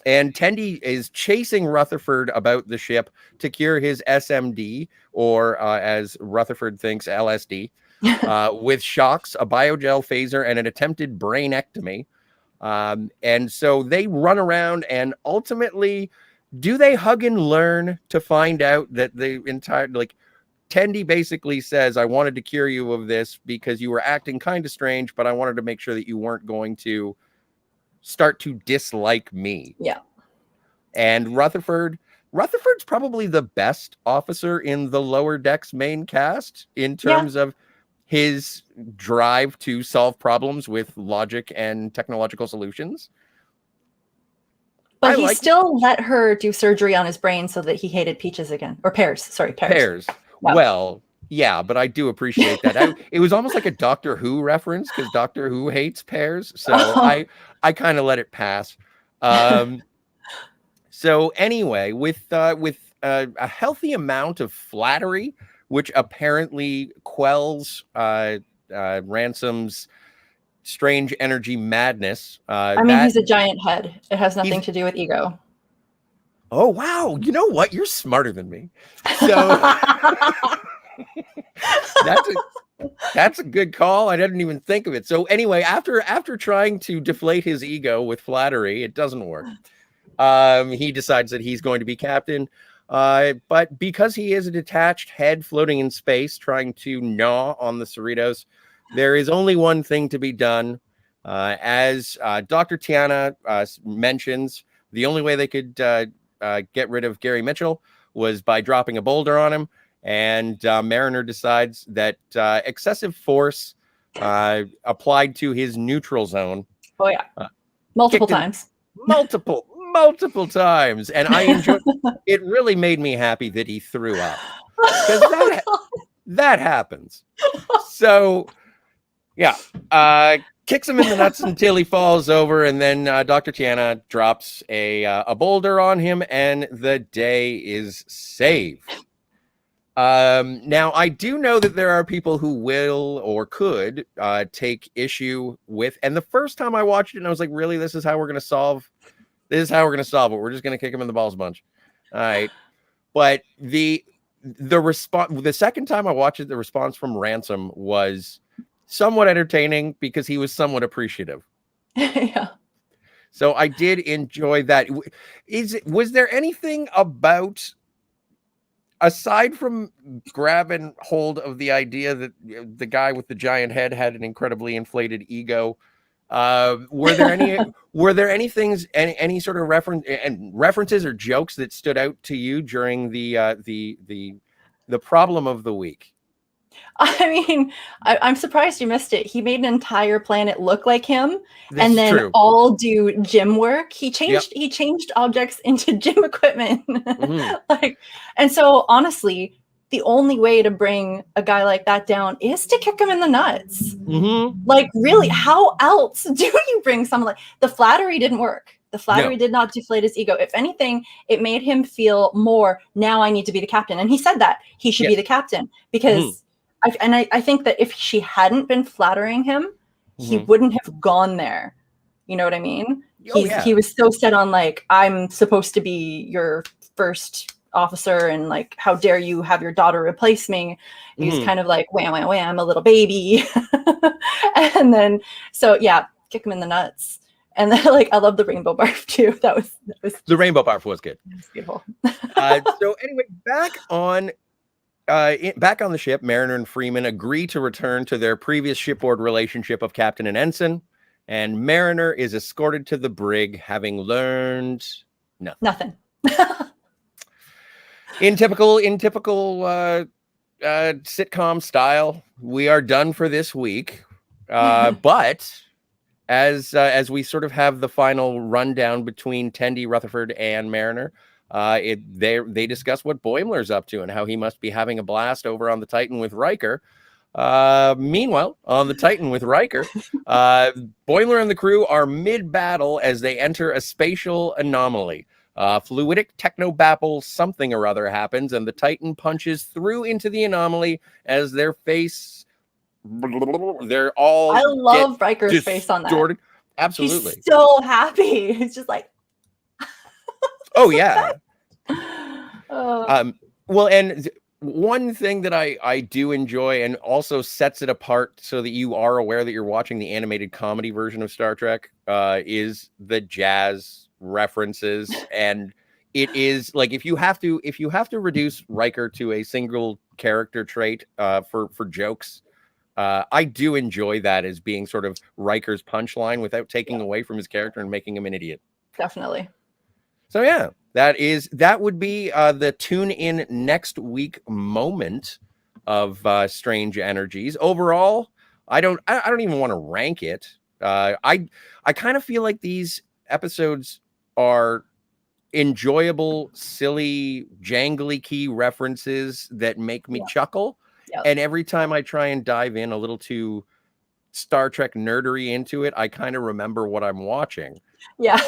S2: And Tendi is chasing Rutherford about the ship to cure his SMD, or as Rutherford thinks, LSD, with shocks, a biogel phaser, and an attempted brainectomy. And so they run around, and ultimately, do they hug and learn to find out that the entire, like, Tendi basically says, I wanted to cure you of this because you were acting kind of strange, but I wanted to make sure that you weren't going to start to dislike me.
S3: Yeah.
S2: And Rutherford's probably the best officer in the Lower Decks main cast in terms of his drive to solve problems with logic and technological solutions.
S3: But he still let her do surgery on his brain so that he hated peaches again. Or pears. Sorry, pears.
S2: Pears. Wow. Well, yeah, but I do appreciate that. It was almost like a Doctor Who reference, because Doctor Who hates pears. So I kind of let it pass. So anyway, with a healthy amount of flattery, which apparently quells Ransom's strange energy madness.
S3: I mean, he's a giant head. It has nothing to do with ego.
S2: Oh, wow. You know what? You're smarter than me. So That's a good call. I didn't even think of it. So anyway, after trying to deflate his ego with flattery, it doesn't work. He decides that he's going to be captain. But because he is a detached head floating in space, trying to gnaw on the Cerritos, there is only one thing to be done. As Dr. Tiana mentions, the only way they could get rid of Gary Mitchell was by dropping a boulder on him. And Mariner decides that excessive force applied to his neutral zone.
S3: Oh, yeah. Multiple times.
S2: Multiple times. And I enjoyed it. Really made me happy that he threw up. Because that happens. So, yeah. Kicks him in the nuts until he falls over, and then Dr. Tiana drops a boulder on him, and the day is saved. Now, I do know that there are people who will or could take issue with, and the first time I watched it, and I was like, really, this is how we're going to solve it. We're just going to kick him in the balls a bunch. All right. But the response, the second time I watched it, the response from Ransom was somewhat entertaining because he was somewhat appreciative.
S3: Yeah.
S2: So I did enjoy that. Was there anything about, aside from grabbing hold of the idea that the guy with the giant head had an incredibly inflated ego, were there any things, any sort of references or jokes that stood out to you during the problem of the week?
S3: I mean, I'm surprised you missed it. He made an entire planet look like him, and then all do gym work. He changed objects into gym equipment. Mm-hmm. And so honestly, the only way to bring a guy like that down is to kick him in the nuts.
S2: Mm-hmm.
S3: Like, really, how else do you bring someone like the flattery didn't work? The flattery did not deflate his ego. If anything, it made him feel more, now I need to be the captain. And he said that he should be the captain because I think that if she hadn't been flattering him, he wouldn't have gone there. You know what I mean? He was so set on like, I'm supposed to be your first officer, and like, how dare you have your daughter replace me? He's kind of like, wham, wham, wham, a little baby. And then, so yeah, kick him in the nuts. And then, like, I love the rainbow barf too. That was
S2: the rainbow barf was good.
S3: It was beautiful.
S2: So anyway, back on the ship, Mariner and Freeman agree to return to their previous shipboard relationship of captain and ensign, and Mariner is escorted to the brig, having learned nothing. In typical sitcom style, we are done for this week. But as we sort of have the final rundown between Tendi, Rutherford, and Mariner, they discuss what Boimler's up to and how he must be having a blast over on the Titan with Riker. Meanwhile, on the Titan with Riker, Boimler and the crew are mid-battle as they enter a spatial anomaly. Fluidic technobabble something or other happens, and the Titan punches through into the anomaly as their face... They're all...
S3: I love Riker's face on that.
S2: Absolutely.
S3: He's so happy. He's just like...
S2: Oh, yeah. Well, and one thing that I do enjoy and also sets it apart so that you are aware that you're watching the animated comedy version of Star Trek is the jazz references. And it is like, if you have to reduce Riker to a single character trait for jokes, I do enjoy that as being sort of Riker's punchline without taking away from his character and making him an idiot.
S3: Definitely.
S2: So yeah, that would be the tune in next week moment of Strange Energies. Overall, I don't even want to rank it. I kind of feel like these episodes are enjoyable, silly, jangly key references that make me chuckle. Yep. And every time I try and dive in a little too Star Trek nerdery into it, I kind of remember what I'm watching.
S3: Yeah.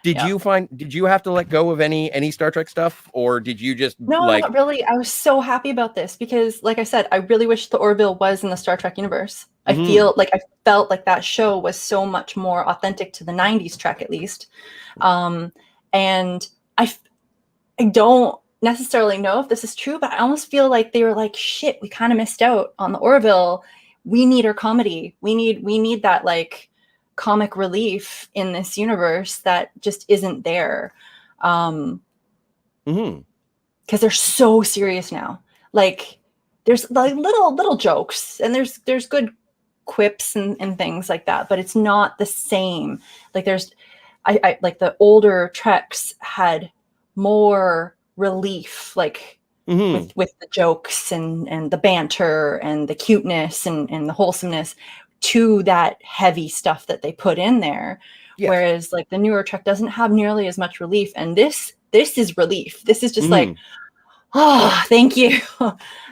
S2: Did you have to let go of any Star Trek stuff, or did you just
S3: not really? I was so happy about this because, like I said, I really wish the Orville was in the Star Trek universe. I felt like that show was so much more authentic to the 90s Trek, at least. And I don't necessarily know if this is true, but I almost feel like they were like, shit, we kind of missed out on the Orville. We need our comedy. We need that like comic relief in this universe that just isn't there. Because they're so serious now. Like there's like little jokes and there's good quips and things like that, but it's not the same. Like I like the older Treks had more relief, like with the jokes and the banter and the cuteness and the wholesomeness to that heavy stuff that they put in there. Yes. Whereas like the newer Trek doesn't have nearly as much relief, and this is relief. This is just like, oh, thank you.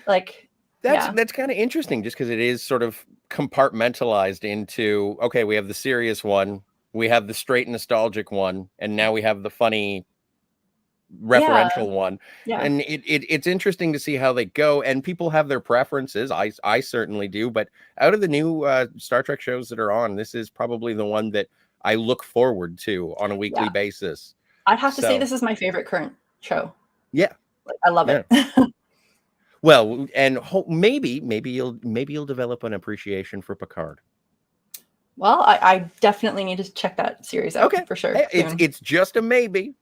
S3: Like
S2: that's kind of interesting, just because it is sort of compartmentalized into, okay, we have the serious one, we have the straight nostalgic one, and now we have the funny referential one. Yeah. And it's interesting to see how they go, and people have their preferences. I certainly do, but out of the new Star Trek shows that are on, this is probably the one that I look forward to on a weekly basis.
S3: I'd have to say this is my favorite current show.
S2: Yeah.
S3: Like, I love it.
S2: Well, and maybe you'll develop an appreciation for Picard.
S3: Well, I definitely need to check that series out. Okay, for sure.
S2: Hey, it's just a maybe.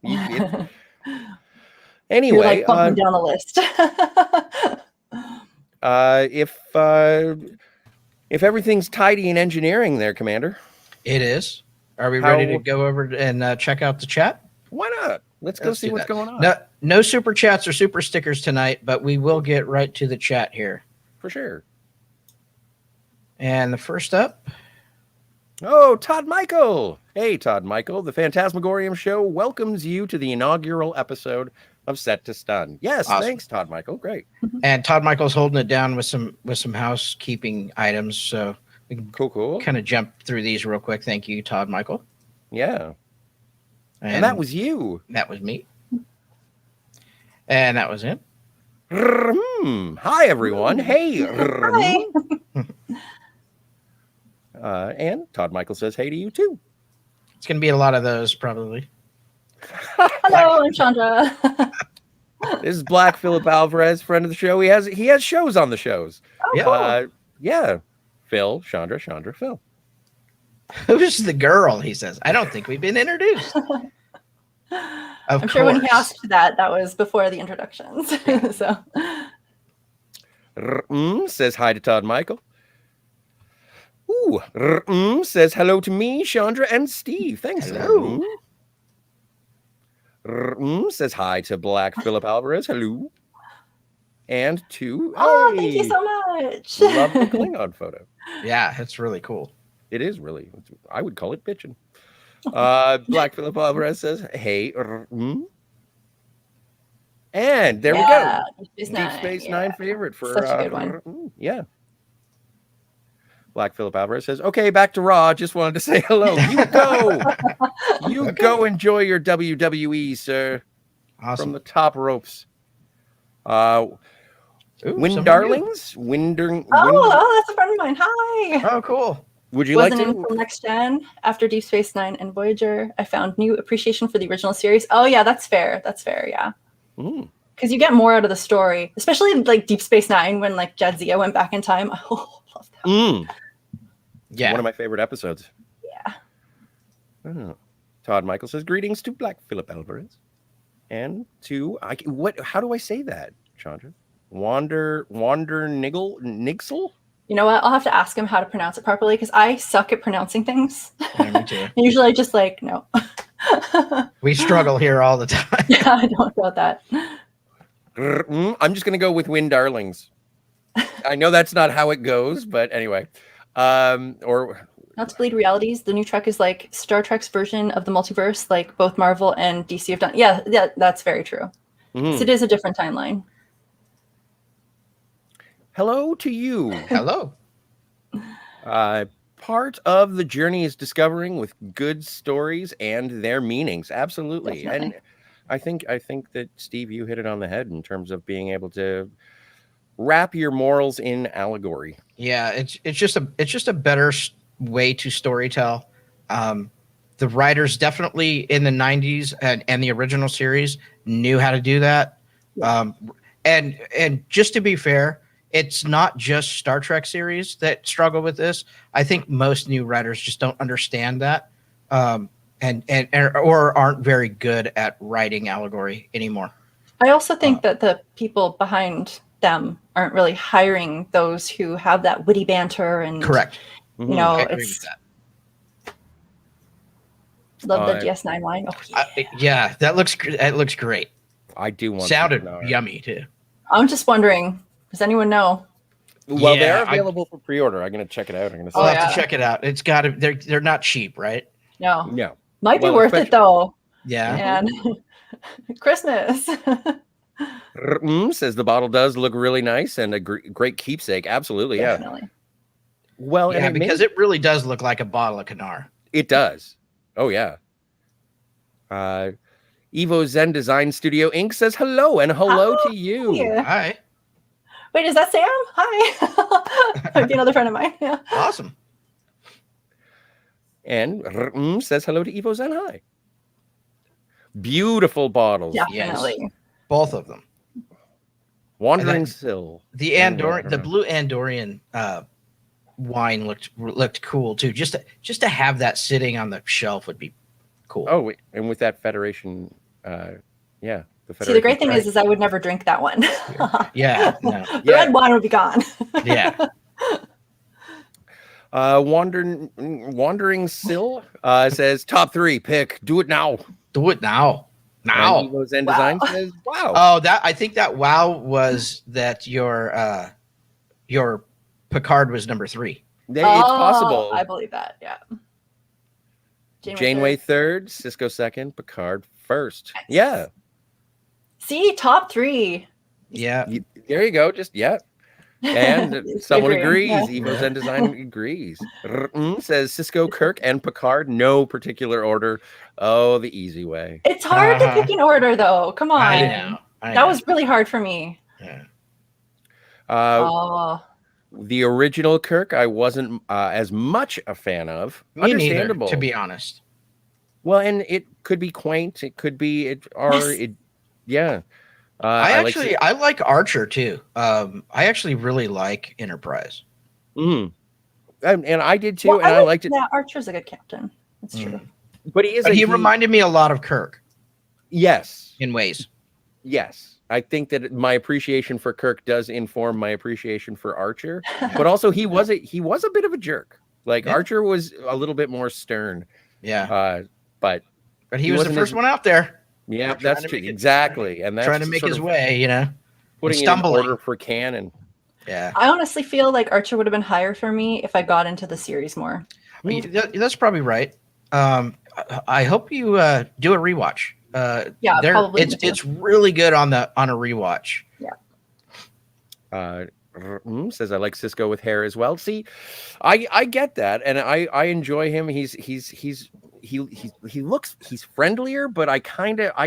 S2: Anyway,
S3: you're like bumping down the list.
S2: If everything's tidy in engineering there, Commander.
S1: It is. Are we ready to go over and check out the chat?
S2: Why not? Let's go see what's going on.
S1: No super chats or super stickers tonight, but we will get right to the chat here.
S2: For sure.
S1: And the first up.
S2: Oh, Todd Michael. Hey, Todd Michael. The Fantasmagorium Show welcomes you to the inaugural episode of Set to Stun. Yes, awesome. Thanks, Todd Michael. Great.
S1: And Todd Michael's holding it down with some housekeeping items, so we can
S2: cool.
S1: kind of jump through these real quick. Thank you, Todd Michael.
S2: Yeah. And that was you.
S1: That was me. And that was him.
S2: Hi, everyone. Hey.
S3: Hi.
S2: And Todd Michael says hey to you, too.
S1: It's going to be a lot of those, probably.
S3: Hello, I'm Shondra.
S2: This is Black Philip Alvarez, friend of the show. He has shows on the shows.
S3: Oh, cool.
S2: Yeah. Phil, Shondra, Phil.
S1: Who's the girl, he says. I don't think we've been introduced.
S3: I'm sure when he asked that was before the introductions. So.
S2: Says hi to Todd Michael. Ooh, says hello to me, Shondra, and Steve. Thanks.
S1: Hello.
S2: Says hi to Black Philip Alvarez. Hello. And to
S3: thank you so much.
S2: Love the Klingon photo.
S1: Yeah, it's really cool.
S2: It is really. I would call it bitchin'. Black Philip Alvarez says hey. And there we go. Deep Space Nine favorite for
S3: such a good one.
S2: Yeah. Black Philip Alvarez says, okay, back to Raw. Just wanted to say hello. You go. You go enjoy your WWE, sir.
S1: Awesome.
S2: From the top ropes. Wind Darlings?
S3: Oh, that's a friend of mine. Hi.
S1: Oh, cool.
S2: Would you
S3: Wasn't
S2: like to?
S3: in from Next Gen after Deep Space Nine and Voyager. I found new appreciation for the original series. Oh, yeah, that's fair. Yeah. Because you get more out of the story, especially like Deep Space Nine when like Jadzia went back in time. Oh, I love that.
S2: Yeah, one of my favorite episodes.
S3: Yeah.
S2: Oh. Todd Michael says greetings to Black Philip Alvarez, and to how do I say that, Chandra? Wander Nigel?
S3: You know what? I'll have to ask him how to pronounce it properly because I suck at pronouncing things.
S1: Yeah, me too.
S3: Usually I just like no.
S1: We struggle here all the time.
S3: Yeah, I don't know about that.
S2: I'm just gonna go with Wind Darlings. I know that's not how it goes, but anyway. Or
S3: not to bleed realities, the new Trek is like Star Trek's version of the multiverse, like both Marvel and DC have done. Yeah, that's very true. So it is a different timeline.
S2: Hello to you.
S1: Hello.
S2: Part of the journey is discovering with good stories and their meanings. Absolutely. Definitely. And I think that Steve, you hit it on the head in terms of being able to wrap your morals in allegory.
S1: Yeah, it's just a better way to storytell. The writers definitely in the 90s and the original series knew how to do that. And just to be fair, it's not just Star Trek series that struggle with this. I think most new writers just don't understand that, or aren't very good at writing allegory anymore.
S3: I also think that the people behind them aren't really hiring those who have that witty banter and
S1: correct.
S3: You know,
S1: I agree with that.
S3: Love the DS9 line. Oh
S1: yeah, that looks great.
S2: I do want.
S1: Sounded yummy too.
S3: I'm just wondering, does anyone know?
S2: Well, they're available for pre-order. I'm going to check it out.
S1: I'll have to check it out. It's got to. They're not cheap, right?
S3: No. Might be worth it though.
S1: Yeah.
S3: And Christmas.
S2: Says the bottle does look really nice and a great keepsake. Absolutely,
S3: Definitely.
S2: Yeah. Well,
S1: yeah, because it really does look like a bottle of Kanar.
S2: It does. Oh yeah. Evo Zen Design Studio Inc. says hello and hello to you.
S3: Yeah.
S1: Hi.
S3: Wait, is that Sam? Hi. Might be another friend of mine. Yeah.
S1: Awesome.
S2: And says hello to Evo Zen. Hi. Beautiful bottles.
S3: Definitely.
S1: Yes. Both of them.
S2: Wandering Sill.
S1: The blue Andorian wine looked cool too. Just to have that sitting on the shelf would be cool.
S2: Oh, and with that Federation, the Federation.
S3: See, the great thing is I would never drink that one.
S1: Yeah, no.
S3: The red wine would be gone.
S1: Yeah.
S2: Wandering Sill says top 3 pick. Do it now.
S1: Do it now. Now.
S2: And Evo Zen Design says wow.
S1: Oh, I think that wow was that your Picard was number 3.
S2: It's possible.
S3: I believe that. Yeah.
S2: Janeway third, Cisco second, Picard first. Nice. Yeah.
S3: See, top 3.
S1: Yeah.
S2: There you go. Just And someone agrees.
S3: Yeah.
S2: Evo Zen Design agrees. Says Cisco, Kirk, and Picard. No particular order. Oh, the easy way.
S3: It's hard to pick an order, though. Come on.
S1: I know.
S3: That was really hard for me.
S1: Yeah.
S2: The original Kirk, I wasn't as much a fan of.
S1: Me neither, to be honest.
S2: Well, and it could be quaint. It could be yeah.
S1: I like Archer too. I actually really like Enterprise.
S2: And I did too, and I liked it.
S3: Yeah, Archer's a good captain. That's true.
S2: But he
S1: reminded me a lot of Kirk.
S2: Yes.
S1: In ways.
S2: Yes. I think that my appreciation for Kirk does inform my appreciation for Archer. But also he was a bit of a jerk. Like Archer was a little bit more stern.
S1: Yeah.
S2: But
S1: he was the first one out there.
S2: Yeah, that's true. Exactly. And that's
S1: trying to make his way,
S2: putting in order for canon.
S1: Yeah.
S3: I honestly feel like Archer would have been higher for me if I got into the series more.
S1: That's probably right. I hope you do a rewatch.
S3: Probably.
S1: It's really good on a rewatch.
S3: Yeah.
S2: Says I like Cisco with hair as well. See, I get that, and I enjoy him. He's friendlier, but I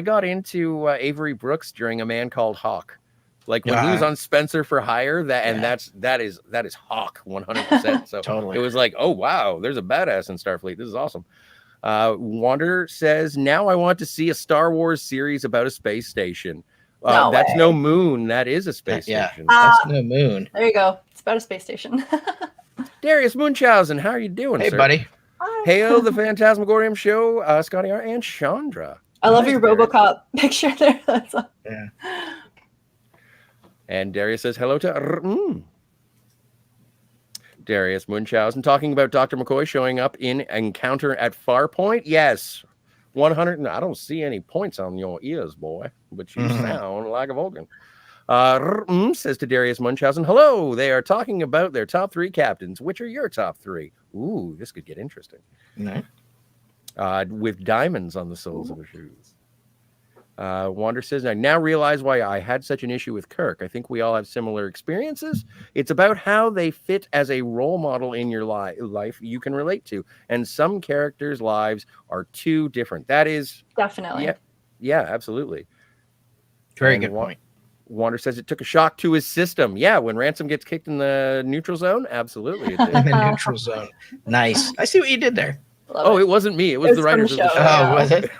S2: got into Avery Brooks during A Man Called Hawk. Like when he was on Spencer for Hire, that is Hawk 100%. So
S1: totally.
S2: It was like, oh wow, there's a badass in Starfleet. This is awesome. Wander says, now I want to see a Star Wars series about a space station. That's no moon. That is a space station.
S1: That's no moon.
S3: There you go. It's about a space station.
S2: Darius Munchausen, how are you doing,
S1: Hey,
S2: sir?
S1: buddy.
S3: Hi.
S2: Hail the Phantasmagorium show, Scotty R. and Shondra.
S3: I love your RoboCop picture there. That's
S1: Yeah.
S2: And Darius says hello to Darius Munchausen talking about Dr. McCoy showing up in Encounter at Farpoint. Yes, 100. I don't see any points on your ears, boy, but you sound like a Vulcan. Says to Darius Munchausen, hello. They are talking about their top 3 captains. Which are your top 3? Ooh, this could get interesting.
S1: No.
S2: With diamonds on the soles of the shoes. Wander says, I now realize why I had such an issue with Kirk. I think we all have similar experiences. It's about how they fit as a role model in your life you can relate to. And some characters' lives are too different. That is...
S3: definitely.
S2: Yeah, absolutely.
S1: Very good point.
S2: Wander says it took a shock to his system. Yeah, when Ransom gets kicked in the neutral zone, absolutely. It did.
S1: In the neutral zone. Nice. I see what you did there.
S2: It wasn't me. It was the writers of the show.
S1: Oh, was it?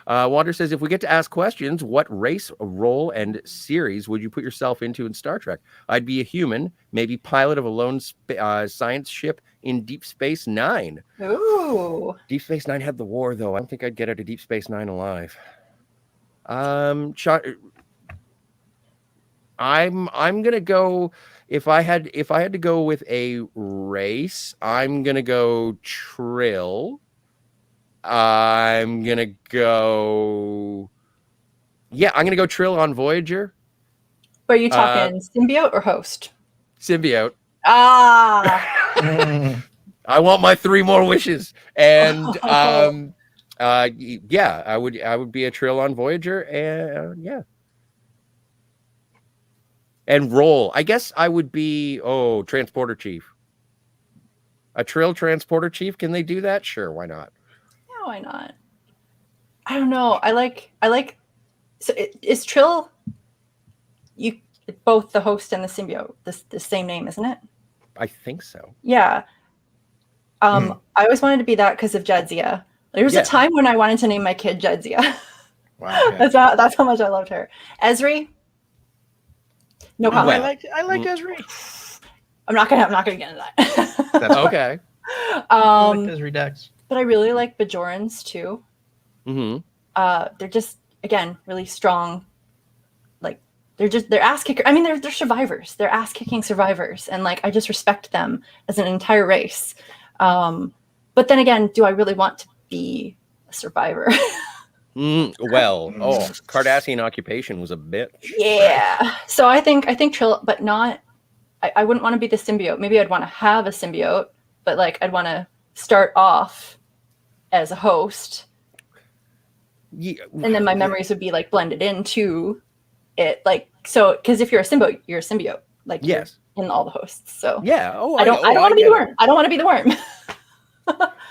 S2: Wander says, if we get to ask questions, what race, role, and series would you put yourself into in Star Trek? I'd be a human, maybe pilot of a lone science ship in Deep Space Nine.
S3: Ooh.
S2: Deep Space Nine had the war, though. I don't think I'd get out of Deep Space Nine alive. I'm gonna go. If I had to go with a race, I'm gonna go Trill. I'm gonna go Trill on Voyager.
S3: Are you talking symbiote or host?
S2: Symbiote.
S3: Ah.
S2: I want my 3 more wishes. And yeah, I would be a Trill on Voyager, and yeah. And role, I guess I would be transporter chief. A Trill transporter chief. Can they do that? Sure, why not?
S3: Yeah, why not? I don't know. I like. So is Trill? Both the host and the symbiote the same name, isn't it?
S2: I think so.
S3: Yeah. I always wanted to be that because of Jadzia. There was a time when I wanted to name my kid Jadzia.
S1: Wow. Okay.
S3: That's how much I loved her. Esri. No comment.
S1: I like Esri.
S3: I'm not gonna get into that.
S1: That's
S2: okay.
S1: I like Esri Dex.
S3: But I really like Bajorans too.
S2: Mm-hmm.
S3: They're just, again, really strong. Like they're ass kicker. I mean, they're survivors. They're ass kicking survivors, and like I just respect them as an entire race. But then again, do I really want to be a survivor?
S2: Cardassian occupation was a bitch.
S3: Yeah. So I think Trill, but not. I wouldn't want to be the symbiote. Maybe I'd want to have a symbiote, but like I'd want to start off as a host. Yeah. And then my memories would be like blended into it. Like, so, because if you're a symbiote, you're a symbiote. Like,
S2: yes,
S3: in all the hosts. So
S2: yeah.
S3: I don't want to be the worm. I don't want to be the worm.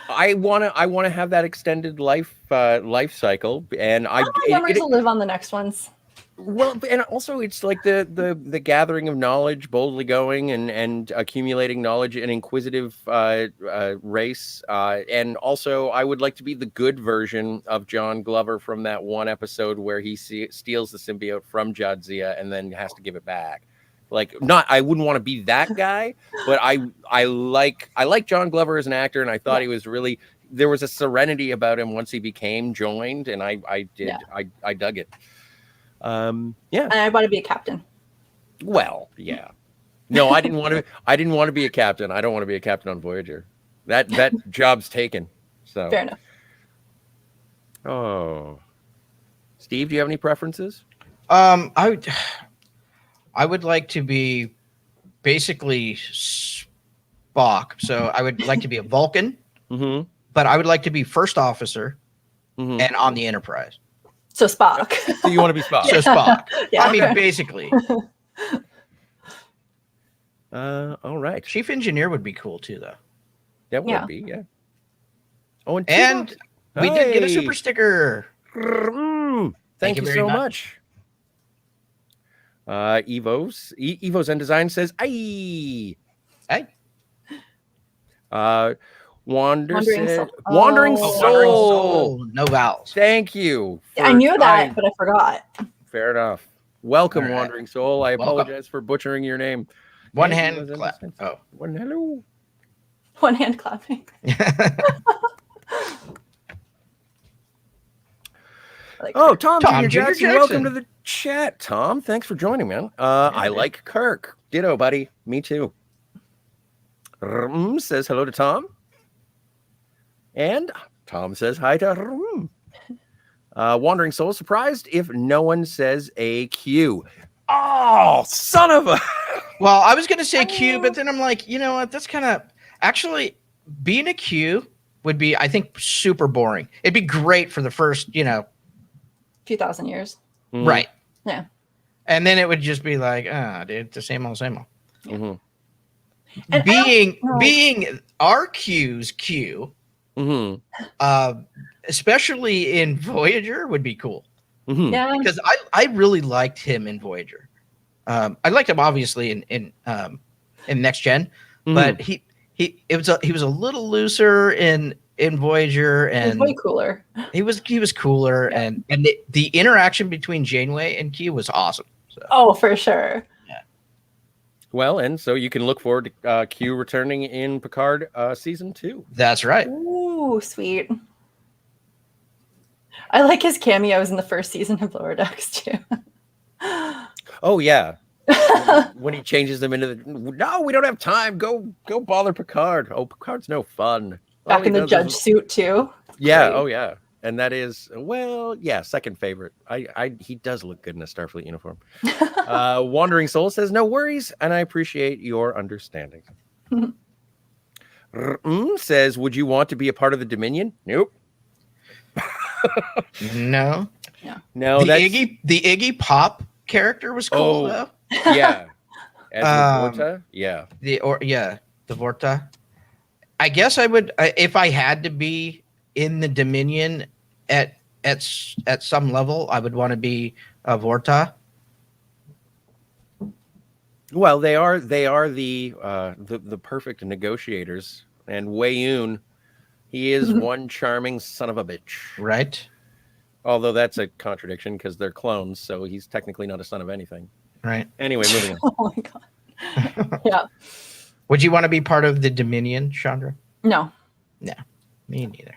S2: I want to have that extended life cycle, and
S3: memories will live on the next ones.
S2: Well, and also it's like the gathering of knowledge, boldly going and accumulating knowledge, an inquisitive race, and also I would like to be the good version of John Glover from that one episode where he steals the symbiote from Jadzia and then has to give it back. Like, I wouldn't want to be that guy, but I like John Glover as an actor, and I thought he was really, there was a serenity about him once he became joined, and I dug it. Yeah.
S3: And I want to be a captain.
S2: Well, yeah. No, I didn't want to be a captain. I don't want to be a captain on Voyager. That job's taken. So
S3: fair enough.
S2: Oh, Steve, do you have any preferences?
S1: I would like to be basically Spock. So I would like to be a Vulcan, but I would like to be first officer and on the Enterprise.
S3: So Spock.
S2: So you want to be Spock?
S1: So Spock.
S3: Yeah.
S1: I mean, basically.
S2: All right.
S1: Chief engineer would be cool too, though.
S2: That would be, yeah. Oh,
S1: and we did get a super sticker.
S2: Thank you so much. Evo's End Design says, "Aye,
S1: hey."
S2: Wandering Soul.
S1: No vowels.
S2: Thank you.
S3: I knew that, but I forgot.
S2: Fair enough. Welcome,
S1: right.
S2: Wandering Soul. I apologize for butchering your name.
S1: One hand clap. Oh,
S2: hello.
S3: One hand clapping.
S2: Tom Jr. Jackson, welcome to the chat. Tom, thanks for joining, man. I like Kirk. Ditto, buddy. Me too. Says hello to Tom. And Tom says hi to Wandering Soul. Surprised if no one says a Q. Oh, son of a...
S1: Well, I was going to say Q, but then I'm like, you know what? That's kind of... Actually, being a Q would be, I think, super boring. It'd be great for the first,
S3: few thousand years.
S1: Right.
S3: Yeah.
S1: And then it would just be like, dude, it's the same old, same old.
S2: Mm-hmm.
S3: And
S1: being our Q's Q, especially in Voyager, would be cool.
S3: Yeah.
S1: Because I really liked him in Voyager. I liked him obviously in Next Gen, but he was a little looser in in Voyager,
S3: He's
S1: and
S3: way cooler.
S1: he was cooler,
S3: Yeah.
S1: and the interaction between Janeway and Q was awesome. So.
S3: Oh, for sure.
S2: Well, and so you can look forward to Q returning in Picard season 2.
S1: That's right.
S3: Ooh, sweet. I like his cameos in the first season of Lower Decks too.
S2: Oh yeah. When he changes them into no, we don't have time. Go bother Picard. Oh, Picard's no fun. All
S3: Back
S2: he
S3: in the
S2: does
S3: judge
S2: is-
S3: suit too.
S2: Yeah.
S3: Great.
S2: Oh yeah. And that is second favorite. He does look good in a Starfleet uniform. Wandering Soul says no worries, and I appreciate your understanding. Says, would you want to be a part of the Dominion? Nope.
S1: No.
S2: No.
S1: The Iggy Pop character was cool though.
S2: Yeah. As the Vorta? Yeah.
S1: The Vorta. I guess I would if I had to be in the Dominion at some level, I would want to be a Vorta.
S2: Well, they are the perfect negotiators, and Wei-Yun, he is one charming son of a bitch.
S1: Right.
S2: Although that's a contradiction because they're clones, so he's technically not a son of anything.
S1: Right.
S2: Anyway, moving on.
S3: Oh my god. Yeah.
S1: Would you want to be part of the Dominion, Shondra?
S3: No.
S1: No, me neither.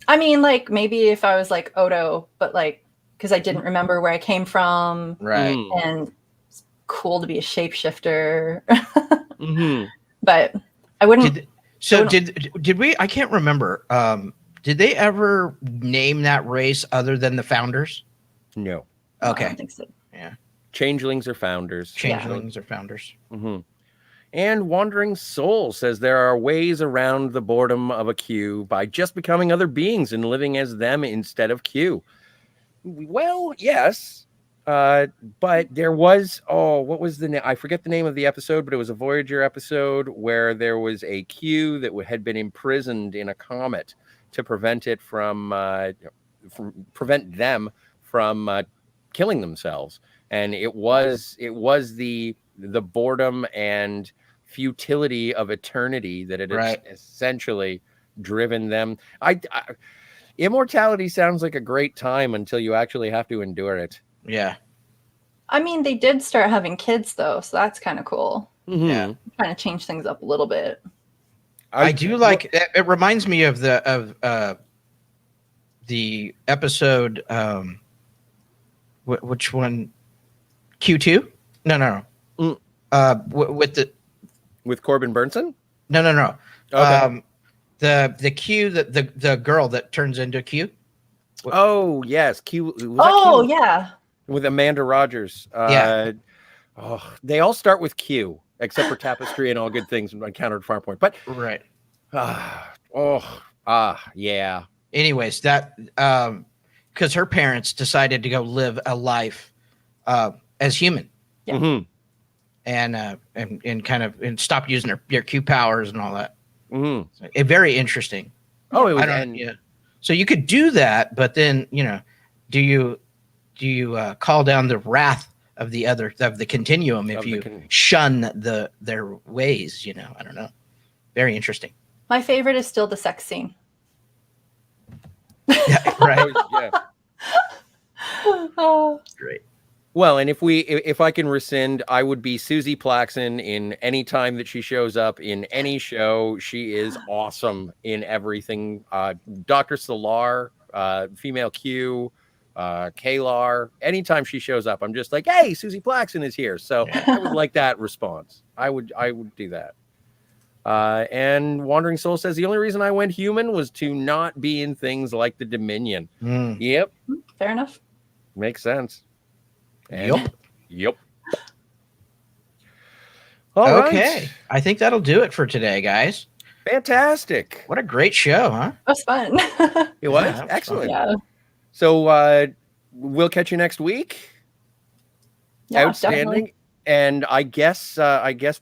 S3: I mean, like maybe if I was like Odo, but like because I didn't remember where I came from,
S1: Right.
S3: and it's cool to be a shapeshifter.
S2: Mm-hmm.
S3: But I wouldn't.
S1: Did we? I can't remember. Did they ever name that race other than the Founders?
S2: No.
S3: I
S1: Okay.
S3: don't think so.
S1: Yeah.
S2: Changelings are founders.
S1: Changelings or Founders.
S2: Mm-hmm. And Wandering Soul says there are ways around the boredom of a Q by just becoming other beings and living as them instead of Q. Well, yes. But there was, what was the name? I forget the name of the episode, but it was a Voyager episode where there was a Q that had been imprisoned in a comet to prevent it prevent them from killing themselves. And it was the boredom and futility of eternity that had essentially driven them. Immortality sounds like a great time until you actually have to endure it.
S1: Yeah.
S3: I mean, they did start having kids though, so that's kind of cool.
S2: Mm-hmm.
S1: Yeah.
S3: Trying to change things up a little bit.
S1: I do like it. Reminds me of the episode. Which one? Q2? No.
S2: With Corbin Burnson?
S1: No.
S2: Okay.
S1: The Q, the girl that turns into Q.
S2: Oh yes, Q.
S3: Oh yeah.
S2: With Amanda Rogers.
S1: Yeah.
S2: They all start with Q, except for Tapestry and All Good Things and Encountered Farpoint. But
S1: Right.
S2: Yeah.
S1: Anyways, that because her parents decided to go live a life as human.
S3: Yeah.
S2: Mm-hmm.
S1: And kind of stop using their Q powers and all that.
S2: Mm-hmm.
S1: So, very interesting.
S2: Oh, it was.
S1: Yeah. So you could do that, but then do you call down the wrath of the continuum if you shun their ways? I don't know. Very interesting.
S3: My favorite is still the sex scene.
S1: Yeah, right.
S2: Yeah.
S3: Oh.
S1: Great.
S2: Well, and if I can rescind, I would be Susie Plaxon in any time that she shows up in any show. She is awesome in everything. Dr. Solar, female Q, Kalar. Anytime she shows up, I'm just like, hey, Susie Plaxon is here. So I would like that response. I would do that. And Wandering Soul says the only reason I went human was to not be in things like the Dominion.
S1: Mm.
S2: Yep.
S3: Fair enough.
S2: Makes sense. Yep. All
S1: Okay.
S2: right.
S1: I think that'll do it for today, guys.
S2: Fantastic.
S1: What a great show, huh?
S3: That was fun.
S2: It was
S1: that was
S2: excellent.
S3: Yeah.
S2: So we'll catch you next week.
S3: Yeah,
S2: Outstanding.
S3: definitely.
S2: And I guess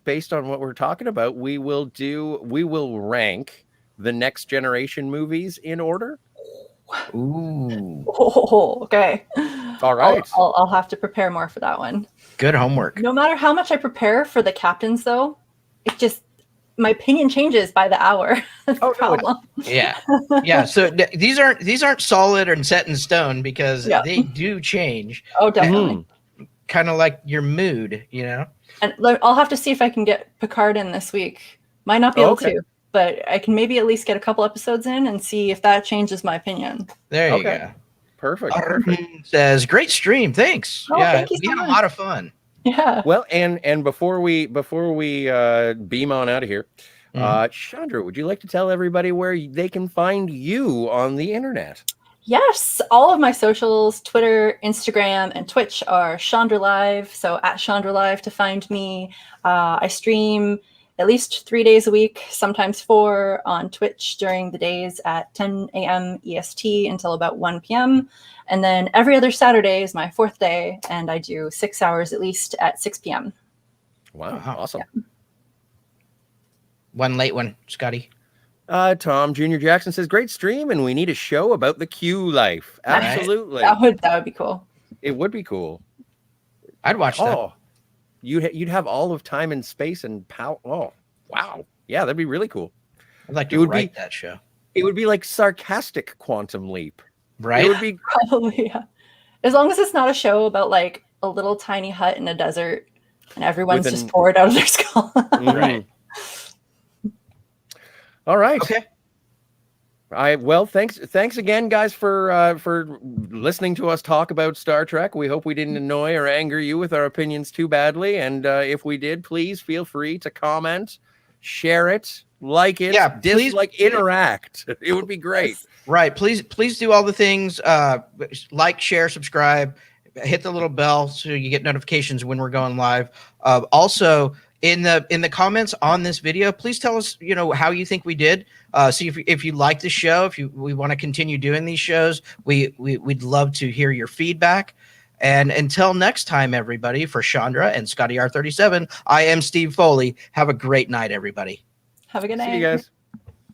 S2: based on what we're talking about, we will rank the Next Generation movies in order.
S1: Ooh.
S3: Oh, okay.
S2: All right.
S3: I'll have to prepare more for that one.
S1: Good homework.
S3: No matter how much I prepare for the captains, though, my opinion changes by the hour. That's the
S2: no,
S3: problem.
S1: Yeah. So these aren't solid and set in stone because
S3: Yeah.
S1: they do change.
S3: Oh, definitely.
S1: Kind of like your mood,
S3: And I'll have to see if I can get Picard in this week. Might not be able to, but I can maybe at least get a couple episodes in and see if that changes my opinion.
S1: There you go.
S2: Perfect.
S1: Says great stream. Thanks.
S3: Oh, thank you so
S1: we had
S3: much.
S1: a lot of fun.
S3: Yeah.
S2: Well, and before we beam on out of here, Shondra, would you like to tell everybody where they can find you on the internet?
S3: Yes, all of my socials, Twitter, Instagram, and Twitch are Shondra Live. So at Shondra Live to find me. I stream at least 3 days a week, sometimes 4 on Twitch during the days at 10 a.m. EST until about 1 p.m. And then every other Saturday is my 4th day, and I do 6 hours at least at 6 p.m.
S2: Wow, awesome.
S3: Yeah.
S1: One late one, Scotty.
S2: Tom Jr. Jackson says, great stream, and we need a show about the Q life. Absolutely.
S3: That would be cool.
S2: It would be cool.
S1: I'd watch that.
S2: Oh, you'd have all of time and space and power. Oh, wow. Yeah, that'd be really cool.
S1: I'd like to write that show.
S2: It would be like sarcastic Quantum Leap.
S1: Right?
S2: It would be
S3: probably, yeah. As long as it's not a show about like a little tiny hut in a desert and everyone's just poured out of their skull.
S1: Right.
S2: All right.
S1: Okay.
S2: Thanks again, guys, for listening to us talk about Star Trek. We hope we didn't annoy or anger you with our opinions too badly. And if we did, please feel free to comment, share it, like it, dislike, interact. It would be great.
S1: Right. Please do all the things. Like, share, subscribe, hit the little bell so you get notifications when we're going live. Also, in the comments on this video, please tell us, how you think we did. See if you like the show, we want to continue doing these shows, we'd love to hear your feedback. And until next time, everybody, for Shondra and Scotty R37, I am Steve Foley. Have a great night, everybody.
S3: Have a good night.
S2: See you guys.